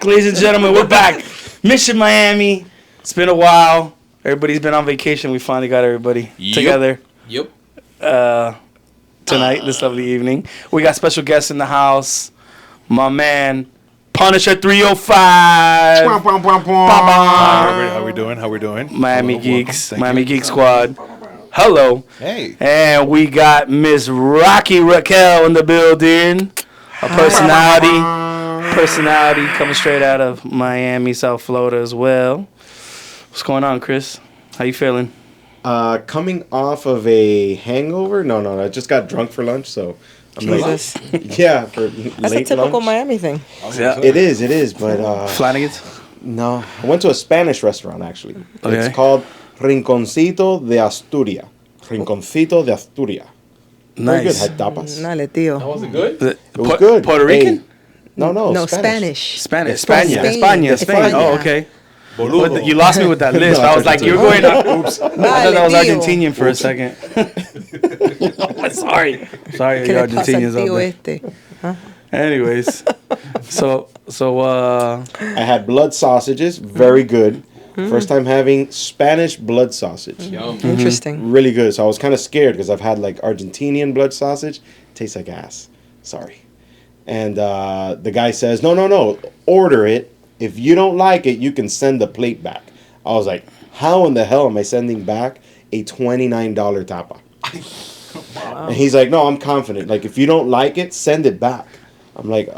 ladies and gentlemen. We're back. Mission Miami. It's been a while. Everybody's been on vacation. We finally got everybody together. Yep. Tonight, this lovely evening. We got special guests in the house. My man, Punisher 305. How we doing? Miami Geeks. Miami Geek Squad. Hello. Hey. And we got Miss Rocky Raquel in the building. A personality coming straight out of Miami, South Florida as well. What's going on, Chris? How you feeling? Coming off of a hangover? No. I just got drunk for lunch, so I'm Jesus. yeah, for That's late a typical lunch. Miami thing. Yeah. It is, but Flanagan's? no. I went to a Spanish restaurant actually. Okay. It's called Rinconcito de Asturias. Rinconcito de Asturias. Very good. Nice. Had tapas. Nale, tío. Was it good? It was good. Puerto Rican? Hey. No, No, Spanish. Spanish. Spain. Spain. Spain. Oh, okay. Boludo. You lost me with that list. No, I was like, you're going to... Oops. I thought that was tío. Argentinian for a second. Sorry, ¿Qué you le pasa al Argentinians out tío there. este? Anyways, so I had blood sausages. Very good. First time having Spanish blood sausage. Yum. Interesting. Really good. So I was kind of scared because I've had like Argentinian blood sausage. Tastes like ass. Sorry. And the guy says, no. Order it. If you don't like it, you can send the plate back. I was like, how in the hell am I sending back a $29 tapa? Wow. And he's like, no, I'm confident. Like, if you don't like it, send it back. I'm like, yo,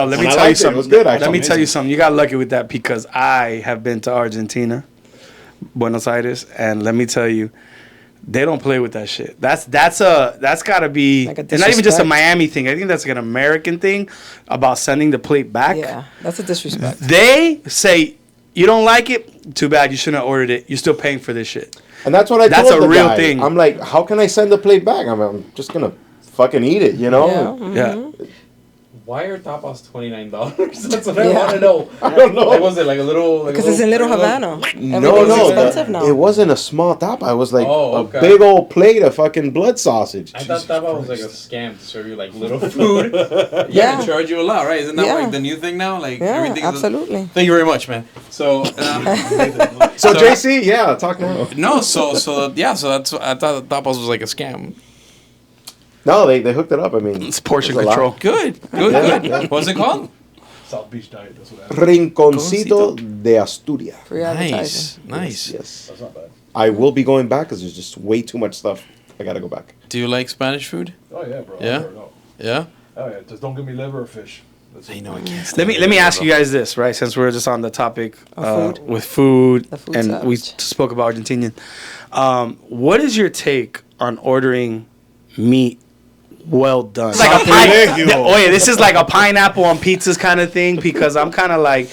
let me And I tell you liked it. something. It was good, Let actually. me tell you something. You got lucky with that because I have been to Argentina, Buenos Aires, and let me tell you, they don't play with that shit. That's gotta be, Like a and not even just a disrespect. Miami thing. I think that's like an American thing about sending the plate back. Yeah, that's a disrespect. They say you don't like it. Too bad. You shouldn't have ordered it. You're still paying for this shit. and that's what I That's told a the real guy. thing. I'm like, how can I send the plate back? I'm just going to fucking eat it, you know? Yeah. Yeah. Why are tapas $29? That's what I Yeah. want to know. I don't know. Like, was it like a little? Like Because it's in Little Havana. No, Everything's expensive now. it wasn't a small tapa. It was like okay. a big old plate of fucking blood sausage. I thought tapa was like a scam to serve you like little food. Yeah. They charge you a lot, right? Isn't that Yeah. like the new thing now? Like Yeah, everything. absolutely. Thank you very much, man. So. So JC, yeah, talk more. No, so that's I thought tapas was like a scam. No, they hooked it up. I mean, It's portion there's a lot. control. Good. Yeah. What's it called? South Beach diet. That's what that is. Rinconcito de Asturias. Free advertising. Nice. Yes. That's not bad. I will be going back because there's just way too much stuff. I gotta go back. Do you like Spanish food? Oh yeah, bro. Yeah? No. Yeah. Oh yeah. Just don't give me liver or fish. That's I know I can't. Let me ask you guys this, right? Since we're just on the topic Of food. with food, The food and we subject. spoke about Argentinian. What is your take on ordering meat well done? Like a this is like a pineapple on pizzas kind of thing because I'm kind of like,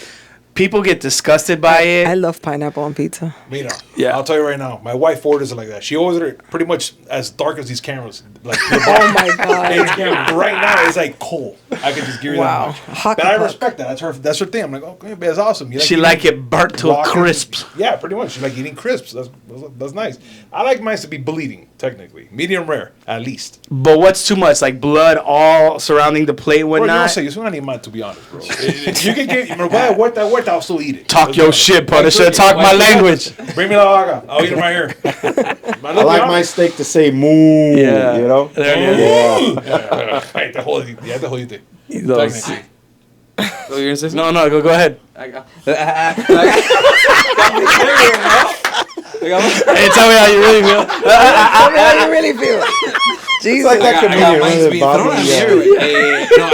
people get disgusted by it. I love pineapple on pizza. Mira, Yeah. I'll tell you right now. My wife orders it like that. She orders it pretty much as dark as these cameras. Like, Oh my God. right now it's like cool. I can just give you Wow. that much. Hockey But I puck. respect that. That's her thing. I'm like, okay, that's awesome. You She eating like it burnt to a raw crisp. Yeah, pretty much. She like eating crisps. That's nice. I like mine to be bleeding, technically. Medium rare, at least. But what's too much? Like blood all surrounding the plate, Bro, you don't whatnot? say, es un animal, to be honest, bro. You can get, me lo puedes dar vuelta, I'll still eat it. Talk your shit, Punisher. Talk my language. Bring me la vaca. I'll eat it right here. I like my steak to say moo. Yeah. You know. There it is. Yeah. Ay, te jodiste. Ya te jodiste. Those- Technically. Oh, you're gonna say No, go ahead. I got. Hey, tell me how you really feel. Tell me how you really feel. Jesus. like that I comedian, got what is mine's it, being thrown Bobby? at me Yeah. everywhere. No, I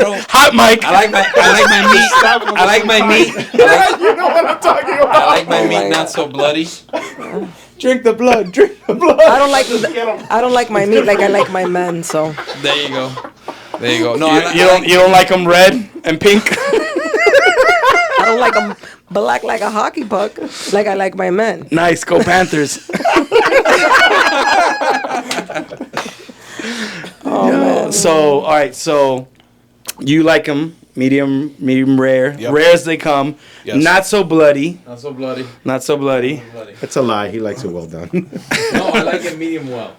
don't. Hot mic. I like my meat. I like my meat. You know what I'm talking about. I like my Oh my meat God. not so bloody. Drink the blood. Drink the blood. I don't like my meat like I like my men. So There you go. There you go. No, You don't like them red and pink? I don't like them black like a hockey puck like I like my men. Nice, go Panthers. Oh man. So, all right, so you like them medium rare. Yep. Rare as they come. Yes. Not so bloody. Not so bloody. Not so bloody. Bloody. It's a lie. He likes it well done. No, I like it medium well.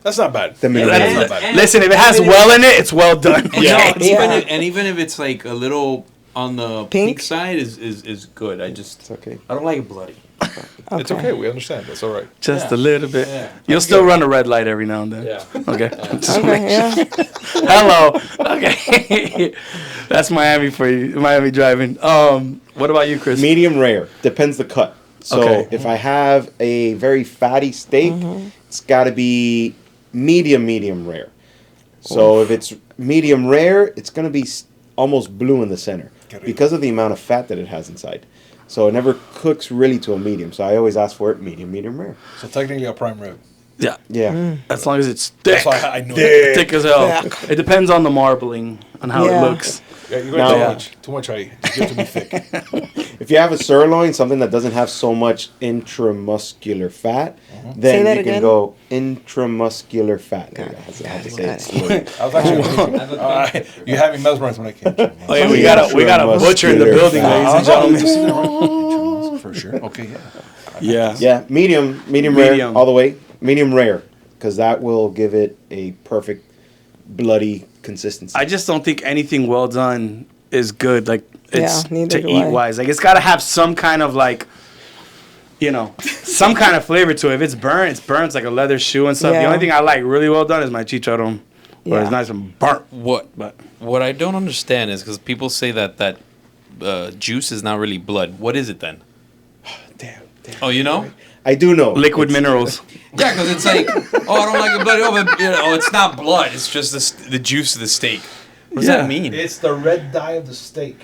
That's not bad. The medium That's rare. not bad. Listen, if it has well in it, it's well done. And, Yeah. and even if it's like a little on the pink side is good. It's okay. I don't like it bloody. It's okay. We understand. That's all right. Just a little bit. Yeah. You'll still run a red light every now and then. Yeah. Okay. Just Okay, make yeah. Hello. Okay. That's Miami for you. Miami driving. What about you, Chris? Medium rare. Depends the cut. So Okay. if I have a very fatty steak, it's got to be medium rare. So if it's medium rare, it's going to be almost blue in the center because of the amount of fat that it has inside. So it never cooks really to a medium. So I always ask for it medium rare. So technically a prime rib. Yeah. Yeah. As long as it's thick. That's why I knew it. Thick as hell. It depends on the marbling, on how Yeah. it looks. Yeah, you're Now- going too much. I get to be thick. If you have a sirloin, something that doesn't have so much intramuscular fat, Say then that you can again. go intramuscular fat. There you go. I have to say it slowly. I was actually you had me mesmerized when I came. Oh, yeah, we got a butcher in the building, ladies and gentlemen. For sure. Okay, yeah. Yeah. Yeah, medium Medium. rare all the way. Medium rare, because that will give it a perfect bloody consistency. I just don't think anything well done is good. Like it's Yeah, neither to do eat I. wise. Like it's got to have some kind of like, some kind of flavor to it. If it's burnt, it's burnt. It's like a leather shoe and stuff. The Yeah. only thing I like really well done is my chicharron, where it's Yeah. nice and burnt. What I don't understand is because people say that juice is not really blood. What is it then? Damn. Oh, you know? I do know. Liquid It's- minerals. Yeah, because it's like, I don't like it bloody. Oh, but it's not blood. It's just the juice of the steak. What does Yeah. that mean? It's the red dye of the steak.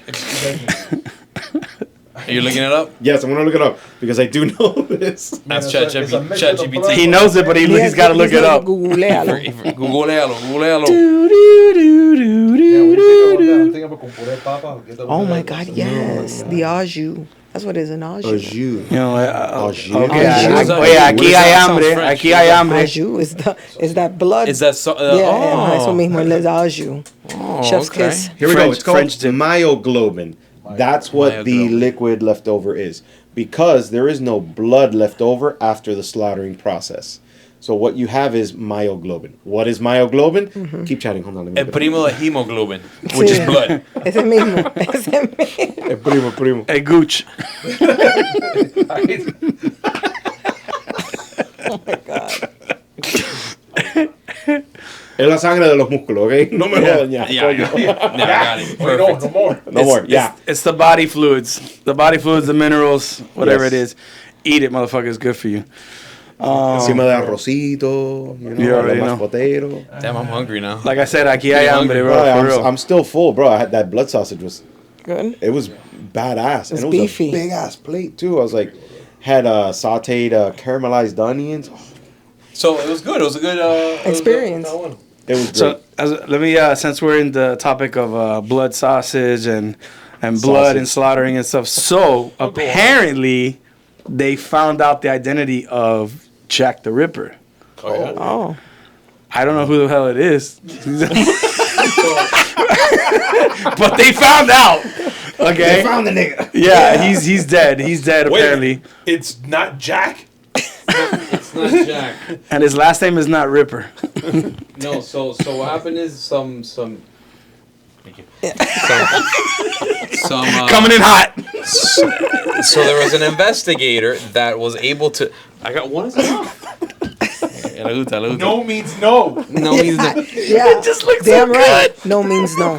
Are you looking it up? Yes, I'm gonna look it up because I do know this. That's it's a mix of the ChatGPT. blood. He knows it, but he's got to look it up. Googlealo. Googlealo. Oh my God, yes. The au jus. That's what it is, an au Au jus. jus. You know, Au jus. okay. Au jus. Oye, aquí That hay sounds hambre. French. Aquí hay Au hambre. jus is that blood. Is that so? yeah, eso mismo, el au jus. Chef's okay. kiss. Here we go. French- It's called French dip. myoglobin. That's what the Myoglobin. liquid leftover is, because there is no blood left over after the slaughtering process. So what you have is myoglobin. What is myoglobin? Keep chatting. Hold on. Let me El look it primo de hemoglobin, which Sí. is blood. Ese mismo. Ese mismo. up. Primo. Hey, Gooch. Oh my God. Es la sangre de los músculos, ¿ok? No me jodan ya. Yeah, coño. got it. Wait, no, no more. No more. Yeah. It's the body fluids. The body fluids, the minerals, whatever Yes. it is. Eat it, motherfucker. It's good for you. Encima de arrocito, You already know. potero. Damn, I'm hungry now. Like I said, aquí hay hambre, bro. Bro, For real. I'm still full, bro. I had that blood sausage Good. it was badass. It's and it was beefy. a big ass plate too. I was like, had sauteed caramelized onions. So it was good. It was a good Experience. It was great. So let me, since we're in the topic of blood sausage and blood Sausage. and slaughtering and stuff, so apparently they found out the identity of Jack the Ripper. Oh, yeah. Oh. I don't know who the hell it is. But they found out. Okay. They found the nigga. Yeah, he's dead. He's dead Wait, apparently. it's not Jack. It's not Jack. And his last name is not Ripper. No, so what happened is some Thank you. Some Coming in hot. So there was an investigator that was able to. I got one is enough. No means no. No means no. Yeah. just looks Damn so right. No means no.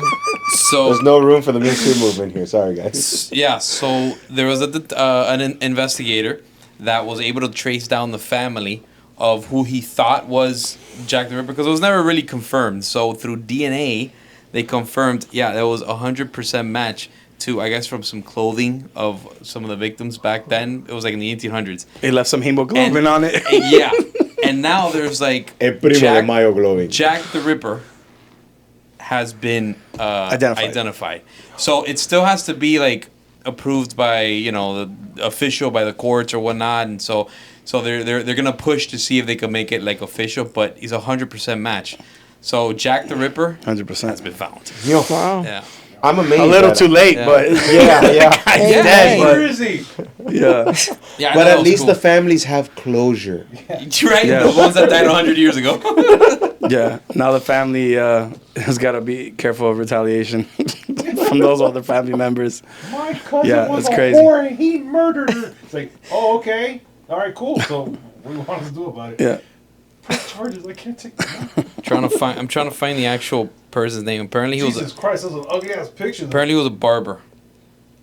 So There's no room for the Me Too movement here. Sorry, guys. yeah, so there was an investigator that was able to trace down the family of who he thought was Jack the Ripper because it was never really confirmed. So through DNA, they confirmed, yeah, there was 100% match to, I guess, from some clothing of some of the victims back then. It was like in the 1800s. He left some hemoglobin And- on it. Yeah. And now there's like El primo de myoglobin. Jack the Ripper has been Identified. So it still has to be like approved by the official by the courts or whatnot, and so they're gonna push to see if they can make it like official. But he's 100% match. So Jack the Ripper 100%. has been found. Yo, Wow. Yeah. I'm amazed. A little that- too late, Yeah. but Yeah, yeah. he's Yeah. dead. Where is he? But yeah, Yeah, I But know, that at was least cool. the families have closure. Right, Yeah. the ones that died 100 years ago. yeah. Now the family has got to be careful of retaliation from those other family members. My cousin Yeah, was that's a crazy. whore and he murdered her. It's like, oh, okay. All right, cool. So what do you want us to do about it? Yeah. Press charges. I can't take that. I'm trying to find the actual person's name. Apparently he Jesus Christ, that's an ugly ass picture. he was a barber.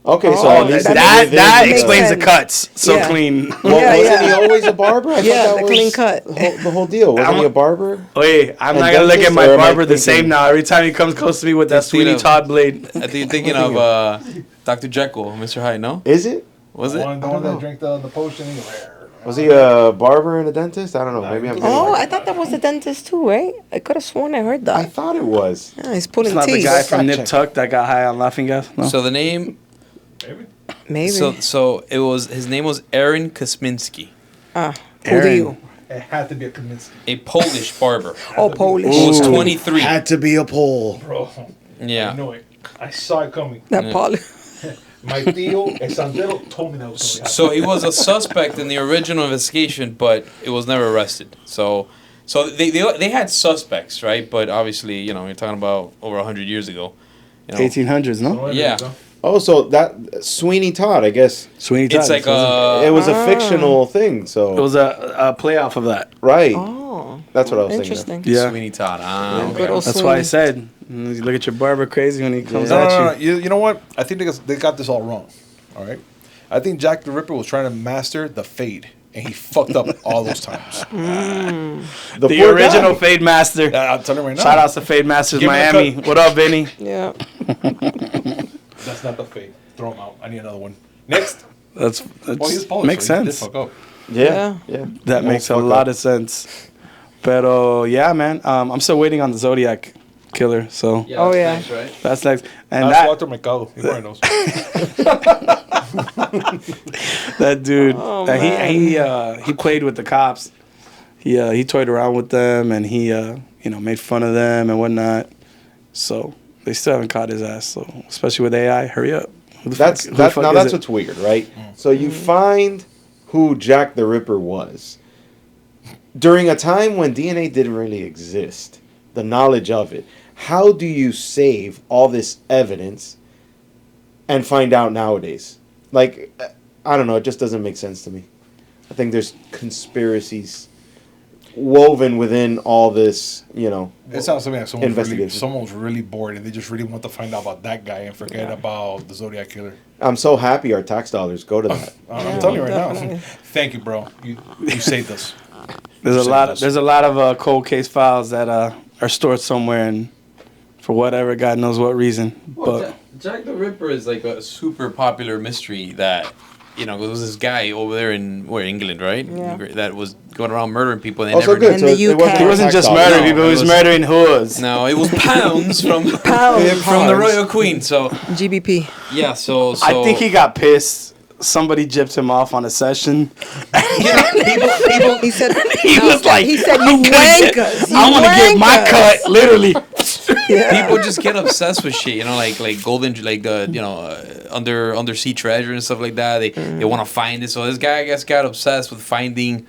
Okay, so Oh, at least That within that the- explains the sense. cuts so Yeah. clean. Well, Yeah, wasn't yeah. he always a barber? I Yeah, thought that the was clean cut. The whole deal. Wasn't he a barber? Wait, I'm And not gonna look at dentist, my or am I barber the same thinking- now. Every time he comes close to me with that Speaking Sweeney of- Todd blade. I think you're thinking of Dr. Jekyll, Mr. Hyde, no? Is it? Was The it? one that drank the potion. He Was he a barber and a dentist? I don't know. Maybe I'm. getting Oh, it. I thought that was the dentist too, right? I could have sworn I heard I that. thought it was. Yeah, he's pulling It's not the teeth. guy from Fact Nip check. Tuck that got high on laughing gas. No. So the name, Maybe. Maybe. so it was, his name was Aaron Kosminski, Who do Aaron. you? It had to be a Kaminsky. a Polish barber Oh, Polish. who was Ooh. 23. Had to be a pole. Bro. I Yeah. knew it. I saw it coming. That Polish. My tío, El Santero, told me that was going to So he was a suspect in the original investigation, but it was never arrested. So they had suspects, right? But obviously, you know, you're talking about over 100 years ago. You know, 1800s, no? Yeah. Oh, so that Sweeney Todd, I guess Sweeney Todd. it's like it was a fictional thing. So it was a playoff of that. right, Oh, that's what I was thinking. interesting. Yeah. Sweeney Todd. Ah, Yeah, okay. good old That's why I Sweeney. said, you look at your barber crazy when he comes No, at no, you. no, no. You know what? I think they got this all wrong. All right. I think Jack the Ripper was trying to master the fade, and he fucked up all those times. The The poor original guy. Fade Master. I'm telling you right now. Shout outs to Fade Masters Give me a Miami. cut. What up, Vinny? Yeah. That's not the fade. Throw him out. I need another one. Next. That's Well, he's Polish. makes so he did sense. fuck up. Yeah, yeah. That makes a lot of sense. Pero yeah, man. I'm still waiting on the Zodiac killer. So Oh, yeah. Nice, right? that's next. And That's that Walter Mercado. He probably knows. that dude, Oh, he played with the cops. He toyed around with them and he made fun of them and whatnot. So they still haven't caught his ass. So especially with AI, hurry up. Who the That's fuck- who the that's fuck now is that's it? what's weird, right? So you find who Jack the Ripper was during a time when DNA didn't really exist, the knowledge of it. How do you save all this evidence and find out nowadays? Like, I don't know. It just doesn't make sense to me. I think there's conspiracies woven within all this, It sounds to me like Investigation. someone's really bored and they just really want to find out about that guy and forget about the Zodiac Killer. I'm so happy our tax dollars go to that. I'm telling you right definitely. now. Thank you, bro. You saved us. There's Save us. a lot of cold case files that are stored somewhere and for whatever God knows what reason. But Jack the Ripper is like a super popular mystery that, you know, there was this guy over there in England, right? Yeah. That was going around murdering people. And they Also never good. In So the it UK. wasn't he wasn't tax just dollars. murdering No, people; he it was was- murdering hoods. No, it was pounds from Pounds. from the Royal Queen. So GBP. yeah, so I think he got pissed. Somebody gypped him off on a session. people He said, He was like, he said, "I'm you gonna get- wankers. You I want to get my wankers." cut, literally. Yeah. people just get obsessed with shit, you know, like golden, like undersea treasure and stuff like that. They want to find it. So this guy, I guess, got obsessed with finding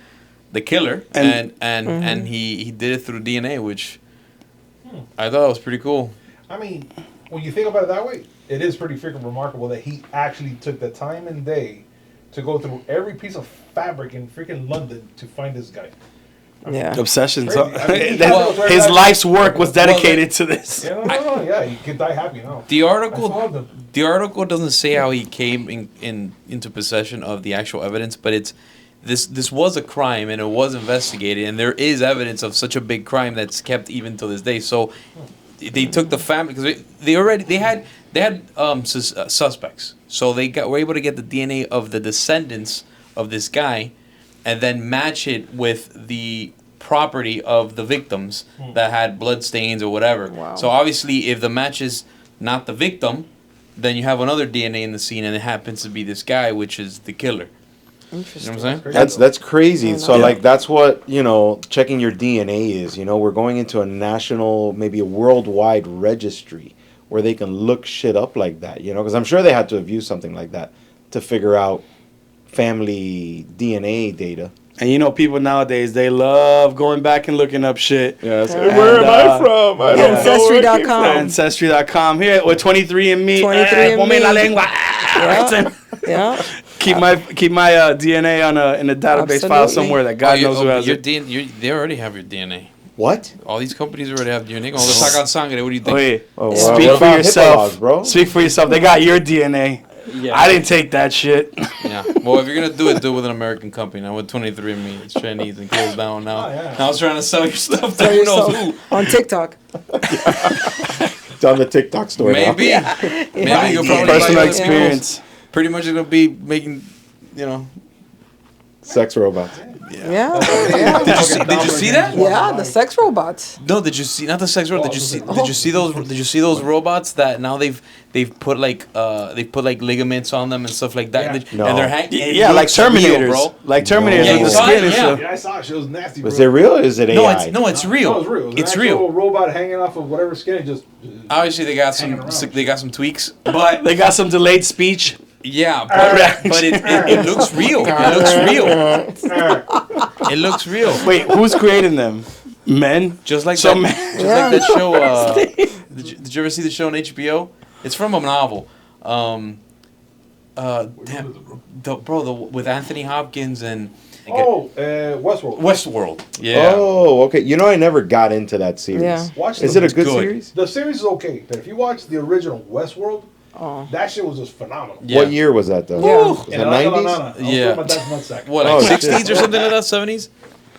the killer, and he did it through DNA, which I thought was pretty cool. I mean, when you think about it that way, it is pretty freaking remarkable that he actually took the time and day to go through every piece of fabric in freaking London to find this guy. Yeah. Obsession. Crazy. I mean, he That- was right his back- life's work was dedicated to this. Yeah, no, yeah, you could die happy now. The I saw article, them. the article doesn't say how he came into possession of the actual evidence, but it's this was a crime and it was investigated, and there is evidence of such a big crime that's kept even to this day. So they took the family because they had suspects, so were able to get the DNA of the descendants of this guy, and then match it with the property of the victims that had blood stains or whatever. Wow. So obviously, if the match is not the victim, then you have another DNA in the scene, and it happens to be this guy, which is the killer. You know what I'm saying? That's crazy. So Yeah. like that's what checking your DNA is. We're going into a national, maybe a worldwide registry where they can look shit up like that, you know? Because I'm sure they had to have used something like that to figure out family DNA data. And you know, people nowadays, they love going back and looking up shit. Yeah, where am I from? I don't know where I came Ancestry.com. from. Ancestry.com here with 23andMe. 23andMe. Ponme la lengua. Yeah. Keep my DNA in a database file Absolutely. somewhere that God knows who has your it. they already have your DNA. What? All these companies already have DNA. Como le sacan sangre. What do you think? Wait, Oh, wow. speak What for about yourself, HIPAA laws, bro? Speak for yourself. They got your DNA. Yeah. I didn't take that shit. Yeah. Well, if you're gonna do it with an American company. Now with 23andMe, it's Chinese and closed down now. Oh, yeah. Now it's trying to sell your stuff to Tell who knows yourself who. on TikTok. It's on the TikTok store Maybe. now. Maybe you'll probably Personal buy experience. Pretty much it's gonna be making, you know. Sex robots. Yeah. Did you see that? Yeah, the sex robots. No, did you see not the sex robot? Did you see those robots that now they've put like ligaments on them and stuff like that, Yeah. No. and they're hanging. Yeah, like Terminators. bro. Like Terminators Yeah, with you the saw skin it? and Yeah. stuff. Yeah, I saw it. It was nasty, bro. Was it real or is it AI? No, it's real. No, it's real. It was It's an actual real. robot hanging off of whatever skin. It just. Obviously, they got Hanging around. some tweaks, but They got some delayed speech. yeah, but it looks real. It looks real. It looks real. Wait, who's creating them? Men? Just like Some that. man. Just like that show. Did you ever see the show on HBO? It's from a novel. With Anthony Hopkins and Westworld. Westworld. Yeah. Oh, okay. You know, I never got into that series. Yeah. Watch Is the- it a good good. series? The series is okay, but if you watch the original Westworld, that shit was just phenomenal. Yeah. What year was that, though? Yeah. Was In that La 90s? Lana, Yeah. My dad's nutsack. What, Oh, like shit. 60s or something like that? 70s?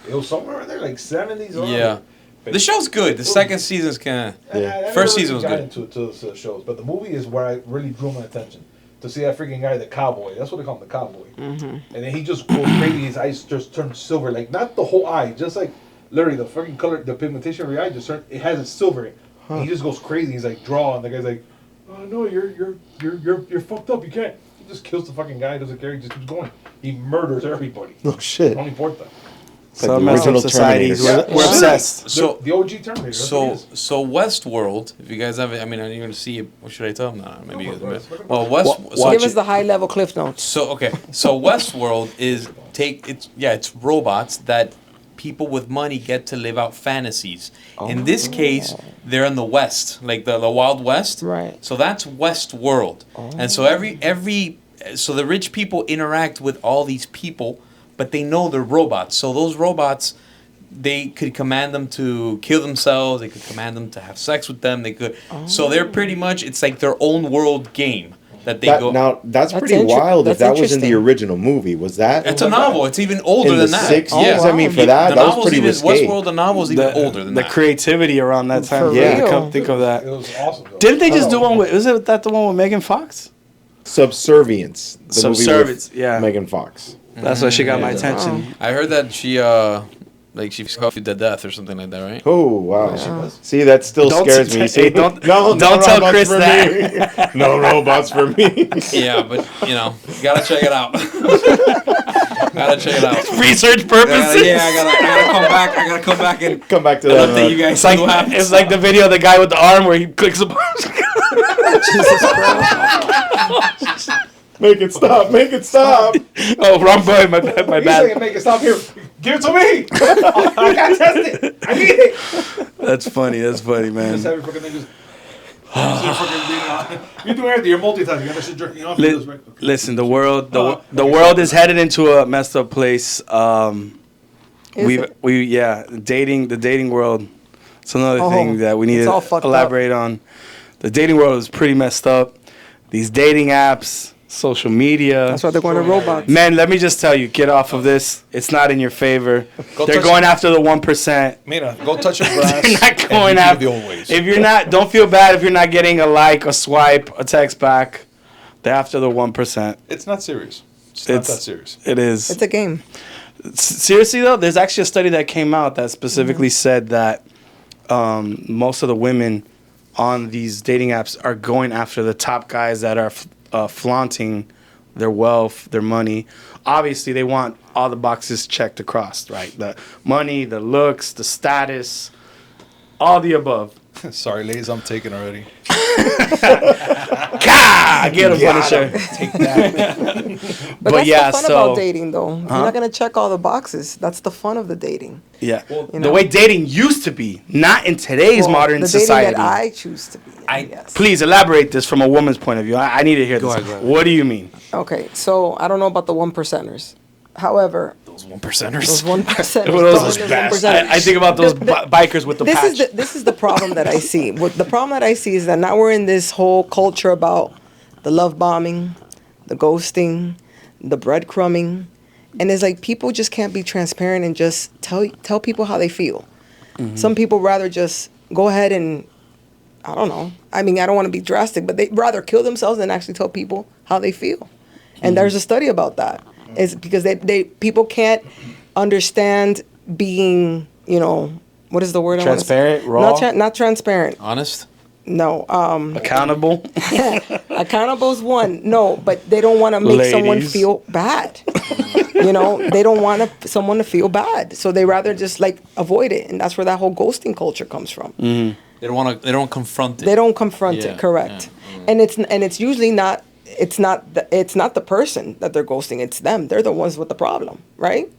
It was somewhere in there, like 70s. Or Yeah. The show's good. The second season's kind of. I First never season was got good. into the shows, but the movie is where I really drew my attention. To see that freaking guy, the cowboy. That's what they call him, the cowboy. And then he just goes crazy. His eyes just turn silver. Like, not the whole eye, just like literally the freaking color, the pigmentation of your eye just turn. It has a silver. And he just goes crazy. He's like, draw. And the guy's like, oh, no, you're fucked up. You can't. He just kills the fucking guy. Doesn't care. He just keeps going. He murders everybody. Oh, shit. Don't import that. It's like Some the messed up original societies. Terminator. We're Yeah. obsessed. So The OG Terminator. That's what it is. So Westworld. If you guys have it, I mean, are you going to see it? What should I tell them? No, maybe you Go for guys. it. Well, Give us the high level cliff notes. So okay, so Westworld it's robots that people with money get to live out fantasies. In this case, they're in the West, like the Wild West. Right. So that's Westworld, and so so the rich people interact with all these people, but they know they're robots. So those robots, they could command them to kill themselves. They could command them to have sex with them. They could. So they're pretty much it's like their own world game that they go. Now, that's That's pretty wild if that's that was in the interesting. original movie. Was that? It's a novel. It's even older In than the that. 60s? Yeah. I mean, for that, The that was novel's pretty even, risque. Westworld, the novel's even older than The that. creativity around that time. For Yeah, real. think of that. It was awesome. Though. Didn't they just do Oh. one with? Was it that the one with Megan Fox? Subservience. The Subservience, movie with yeah. Megan Fox. That's why she got my attention. I heard that she scuffed you to death or something like that, right? Oh, wow. See, that still Don't scares t- me. hey, See, don't- no don't tell robots Chris for that. me. No robots for me. Yeah, but you gotta check it out. Gotta check it out. Research purposes. I gotta come back. I gotta come back and Come back to update that. you guys. It's like see what happens. it's like the video of the guy with the arm where he clicks a button. Jesus Christ. Make it stop. Make it stop. Oh, wrong boy. My bad. My He's saying, bad. make it stop here. Give it to me. I gotta test it. I need it. That's funny. That's funny, man. Just have your fucking niggas. You're doing everything. You're multitasking. You got that shit jerking off. Listen, the world, the world is headed into a messed up place. Is it? The dating world. It's another Oh, thing that we need it's all to fucked elaborate on. The dating world is pretty messed up. These dating apps, social media. That's why they're going to robots. Man, let me just tell you, get off of this. It's not in your favor. Go They're touch- going after the 1%. Mira, go touch your grass. They're not going after. If you're not, don't feel bad if you're not getting a like, a swipe, a text back. They're after the 1%. It's not serious. It's not that serious. It is. It's a game. Seriously though, there's actually a study that came out that specifically said that most of the women on these dating apps are going after the top guys that are flaunting their wealth, their money. Obviously, they want all the boxes checked across, right? The money, the looks, the status. All the above. Sorry, ladies, I'm taken already. Gah! Get him, Punisher. Take that. But that's yeah, the fun so- about dating, though. You're not gonna check all the boxes. That's the fun of the dating. Yeah. You The know? way dating used to be, not in today's Well, modern the society. dating that I choose to be. In, yes. Please elaborate this from a woman's point of view. I need to hear this. ahead, go ahead. What do you mean? Okay, so I don't know about the 1%ers. However, Those 1%ers. those 1%ers. Well, those those are 1%ers. I think about those bikers with the patch. This is the problem that I see. What the problem that I see is that now we're in this whole culture about the love bombing, the ghosting, the breadcrumbing, and it's like people just can't be transparent and just tell people how they feel. Mm-hmm. Some people rather just go ahead and I don't know. I mean, I don't want to be drastic, but they rather kill themselves than actually tell people how they feel. And there's a study about that. It's because they people can't understand being, you know, what is the word? Transparent, raw? Not transparent. Honest. No. Accountable. Accountable is one. No, but they don't want to make someone Ladies. feel bad. You know, they don't want someone to feel bad, so they rather just like avoid it, and that's where that whole ghosting culture comes from. They don't want to. They don't confront it. They don't confront Yeah, it, correct? yeah. And it's usually not. It's not the person that they're ghosting. It's them. They're the ones with the problem, right?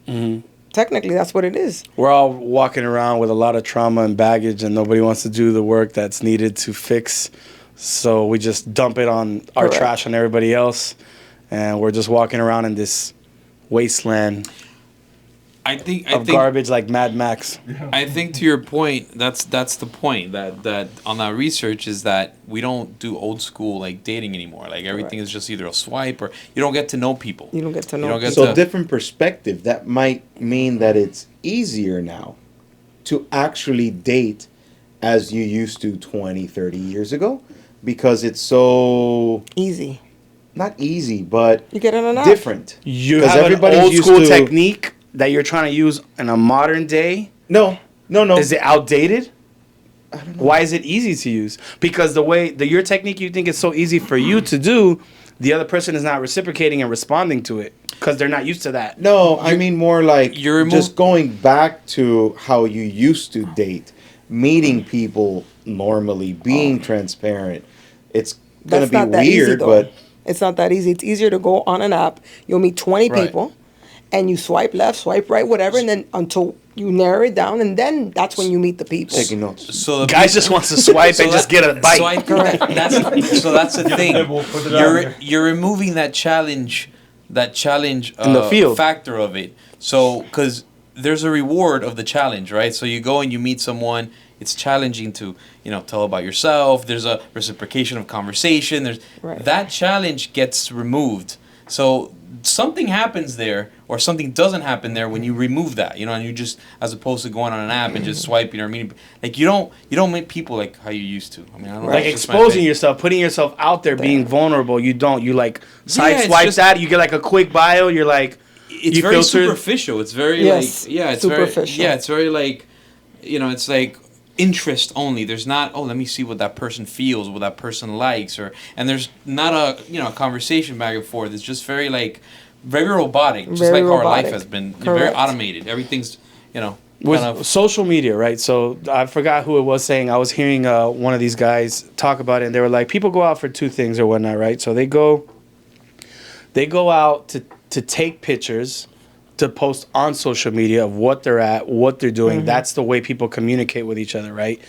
Technically, that's what it is. We're all walking around with a lot of trauma and baggage, and nobody wants to do the work that's needed to fix. So we just dump it on our Correct. trash on everybody else, and we're just walking around in this wasteland I think. of garbage like Mad Max. I think to your point, that's the point that on that research is that we don't do old school like dating anymore. Like everything is just either a swipe or you don't get to know people. You don't get to know. You don't get people. So to- different perspective. That might mean that it's easier now to actually date as you used to 20, 30 years ago because it's so Easy. not easy, but You get on an app. different. You 'Cause have an everybody's old used school to- technique that you're trying to use in a modern day. No. Is it outdated? I don't know. Why is it easy to use? Because your technique you think is so easy for you to do, the other person is not reciprocating and responding to it because they're not used to that. No, I mean more like you're just going back to how you used to date, meeting people normally, being transparent. It's gonna That's be not that easy, weird, though. but It's not that easy. It's easier to go on an app. You'll meet 20 Right. people, and you swipe left, swipe right, whatever, and then until you narrow it down, and then that's when you meet the people. taking notes. So the Guys just wants to swipe and just get a bite. So that's the thing. We'll put it out there. You're removing that challenge In the field. factor of it. So because there's a reward of the challenge, right? So you go and you meet someone. It's challenging to tell about yourself. There's a reciprocation of conversation. There's Right. that challenge gets removed. So something happens there, or something doesn't happen there when you remove that. And you just, as opposed to going on an app and just swiping or meeting, like you don't meet people like how you used to. I mean, I don't know. Like it's just my exposing thing. yourself, putting yourself out there, being vulnerable. You don't. You like side it's swipe just- that. You get like a quick bio. You're like, It's you very filter- superficial. It's very Yes, like it's superficial. very it's very like it's like interest only. There's not let me see what that person feels, what that person likes, and there's not a conversation back and forth. It's just very very robotic, just Very like how our life robotic. has been very Correct. automated. Everything's with kind of social media, right? So I forgot who it was saying. I was hearing one of these guys talk about it, and they were like, people go out for two things or whatnot, right? So they go out to take pictures to post on social media of what they're at, what they're doing. That's the way people communicate with each other, right?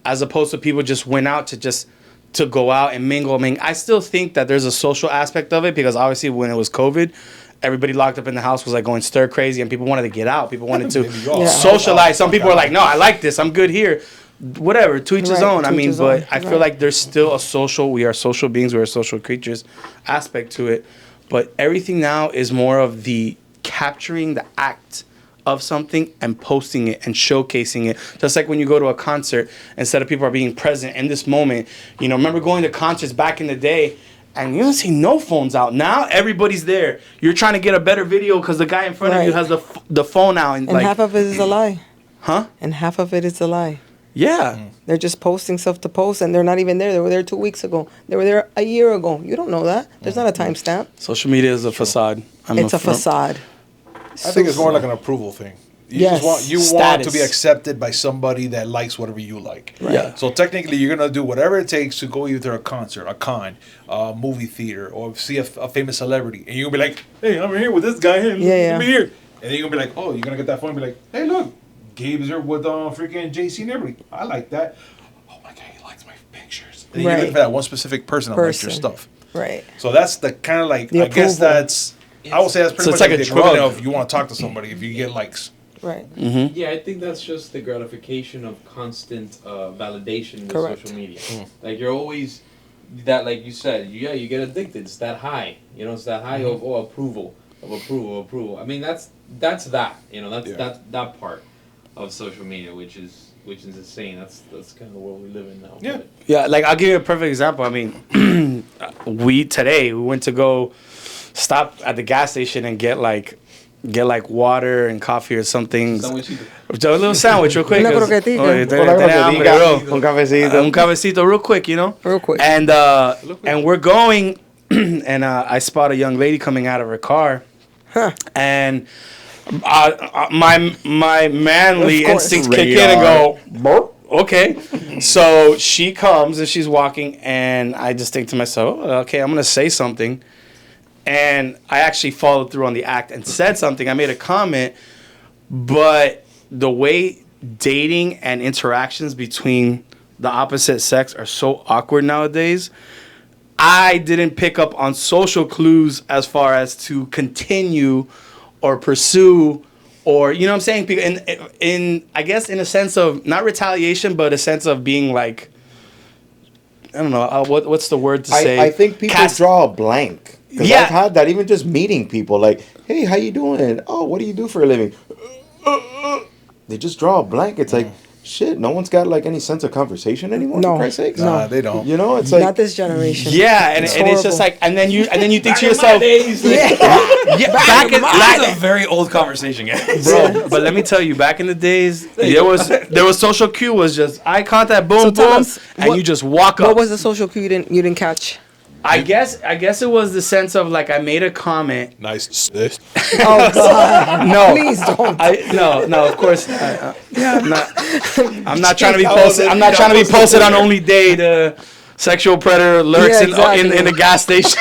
As opposed to people just went out to go out and mingle. I mean, I still think that there's a social aspect of it because obviously when it was COVID, everybody locked up in the house was like going stir crazy and people wanted to get out. People wanted to Yeah. socialize. Some people are like, no, I like this. I'm good here. Whatever, to each his Right, own. to I each mean, his but own. I feel Right. like there's still we are social beings, we are social creatures aspect to it. But everything now is more of the capturing the act of something and posting it and showcasing it. Just like when you go to a concert, instead of people are being present in this moment. Remember going to concerts back in the day and you don't see no phones out. Now everybody's there. You're trying to get a better video because the guy in front of you Right. has the phone out. And And like, half of it is a lie. huh? And half of it is a lie. Yeah. They're just posting stuff to post, and they're not even there. They were there 2 weeks ago. They were there a year ago. You don't know that. There's not a timestamp. Social media is a facade. It's a facade. I think it's more like an approval thing. just want to be Status. accepted by somebody that likes whatever you like. Right. Yeah. So technically, you're gonna do whatever it takes to go either a concert, a con, a movie theater, or see a famous celebrity, and you're gonna be like, "Hey, I'm here with this guy. Hey, Yeah, let me yeah. here." And then you're gonna be like, "Oh, you're gonna get that phone and be like, hey, look, Gabe's here with freaking JC and everybody. I like that. Oh my god, he likes my pictures." And you're Right. looking for that one specific person that likes your stuff. Right. So that's the kind of like, The I guess approval. that's, I would say that's pretty So much it's like like a the equivalent drug. of you want to talk to somebody if you get likes. Right. Yeah, I think that's just the gratification of constant validation with Correct. social media. Like you're always that, like you said, you get addicted. It's that high, it's that high of approval. I mean, that's that, that's that part of social media, which is insane. That's kind of the world we live in now. Yeah. But Yeah, like I'll give you a perfect example. I mean, we went to go stop at the gas station and get like water and coffee or something. Sandwichito. A little sandwich real quick. Una 'cause- croquetita. Oye, tenía Una hambre, croquetita, bro. un cafecito. Un cafecito real quick, Real quick. And we're going, and I spot a young lady coming out of her car, Huh. and my manly Of course. instincts kick in and go, "Burp." Okay. So she comes and she's walking, and I just think to myself, "Oh, okay, I'm gonna say something," and I actually followed through on the act and said something. I made a comment, but the way dating and interactions between the opposite sex are so awkward nowadays, I didn't pick up on social clues as far as to continue or pursue, or you know what I'm saying? In I guess in a sense of not retaliation, but a sense of being like, I don't know, what's the word to say? I think people draw a blank. Because Yeah. I've had that, even just meeting people, like, hey, how you doing? Oh, what do you do for a living? They just draw a blank. It's like, shit, no one's got like any sense of conversation anymore, No. for Christ's sakes. Nah, they don't. You know, it's like, Not this generation. Yeah, and it's horrible. just like, and then you think to yourself, Yeah. yeah, back in That's a very old conversation, guys. bro. But let me tell you, back in the days, there was social cue was just eye contact, boom, So tell boom, us, and what- you just walk up. What was the social cue you didn't catch? I guess it was the sense of like I made a comment. Nice. Oh God! No, Please don't. no, of course. I'm not trying to be posted. I'm not trying to be posted on Only Day. The sexual predator lurks Yeah, exactly. in the gas station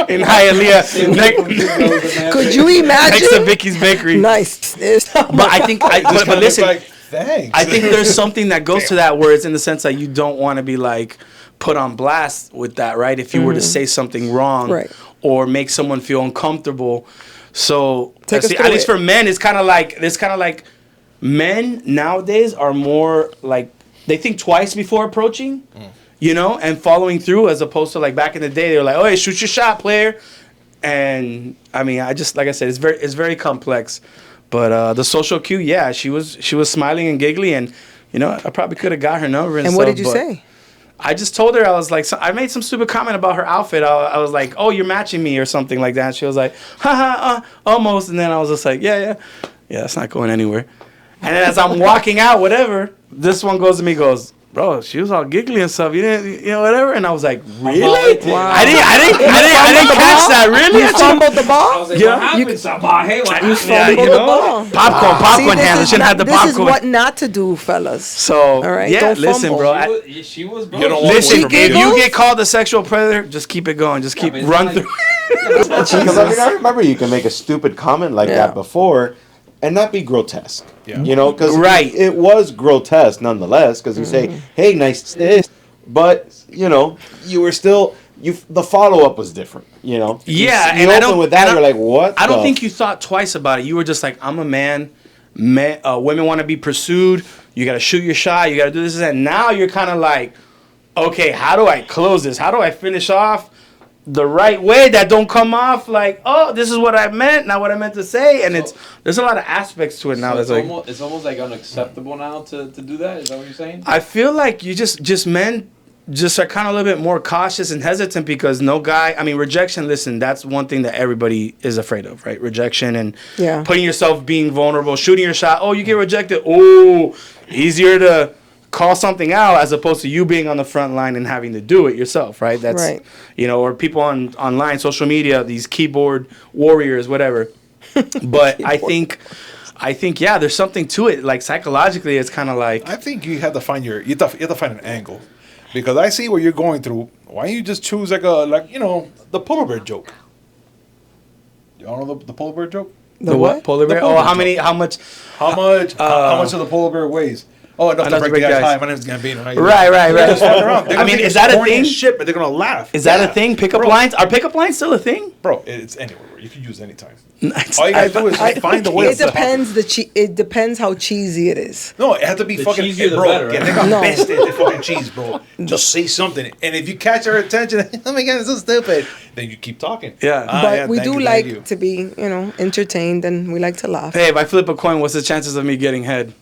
in Hialeah, Could you next to imagine? Vicky's Bakery. Nice. But I think, but listen, Like, thanks. I think there's something that goes to that where it's in the sense that you don't want to be like put on blast with that, right? If you were to say something wrong, Right. or make someone feel uncomfortable. So Take us at through least it. for men, it's kind of like men nowadays are more like they think twice before approaching, and following through, as opposed to like back in the day, they were like, "Oh, hey, shoot your shot, player." And I mean, like I said, it's very complex. But the social cue, yeah, she was smiling and giggly, and I probably could have got her number. And And what stuff, did you but say? I just told her, I was like, I made some stupid comment about her outfit. I was like, "Oh, you're matching me," or something like that. And she was like, "Haha, almost." And then I was just like, "Yeah, that's not going anywhere." And then as I'm walking out, whatever, this one goes to me, goes, "Bro, she was all giggly and stuff. You didn't, whatever." And I was like, "Really? Wow. I didn't catch that. Really?" You fumbled the ball. like, Yeah. what happened, Sabah? Hey, what happened? fumbled the ball. Popcorn See, handle. this Shouldn't have the This is popcorn. what not to do, fellas. So, All right, yeah, don't listen, fumble. bro. She was bro. You don't want Listen, She if you giggles? get called a sexual predator, just keep it going. Just keep but it's run not through. because I mean, I remember you can make a stupid comment like Yeah. that before and not be grotesque. Yeah. Because Right. it was grotesque nonetheless, because you say, hey, nice this, but, you were still, the follow-up was different, Yeah, You and I open don't. with that, and you're like, what I don't the think you thought twice about it. You were just like, I'm a man. Women want to be pursued. You got to shoot your shot. You got to do this and now you're kind of like, okay, how do I close this? How do I finish off the right way that don't come off like, oh, this is what I meant, not what I meant to say? And there's a lot of aspects to it now. So That's like, it's almost like unacceptable now to do that. Is that what you're saying? I feel like you just men just are kind of a little bit more cautious and hesitant because no guy, I mean, rejection, listen, that's one thing that everybody is afraid of, right? Rejection and Yeah. putting yourself, being vulnerable, shooting your shot. Oh, you get rejected. Oh, easier to call something out as opposed to you being on the front line and having to do it yourself, right? That's, Right. or people online, social media, these keyboard warriors, whatever. But I think I think there's something to it. Like psychologically, it's kind of like I think you have to find you have to find an angle, because I see what you're going through. Why don't you just choose the polar bear joke? Y'all know the polar bear joke? the what polar bear? The polar Oh, bear how much? How much of the polar bear weighs? Oh, enough to break the ice. Hi, my name is Gambino. Right. Just fuck around. I mean, is that a thing? Shit, but they're gonna laugh. Is that a thing? Pickup lines? Are pickup lines still a thing? Bro, it's anywhere. You can use it anytime. Nice. All you gotta do is find the way. It depends. It depends how cheesy it is. No, it has to be fucking cheesier the bro. better, Que right? tenga No. peste de fucking cheese, bro. Just say something, and if you catch her attention, oh my god, it's so stupid. Then you keep talking. Yeah. But we thank do you, like thank you. to be, entertained, and we like to laugh. Hey, if I flip a coin, what's the chances of me getting head?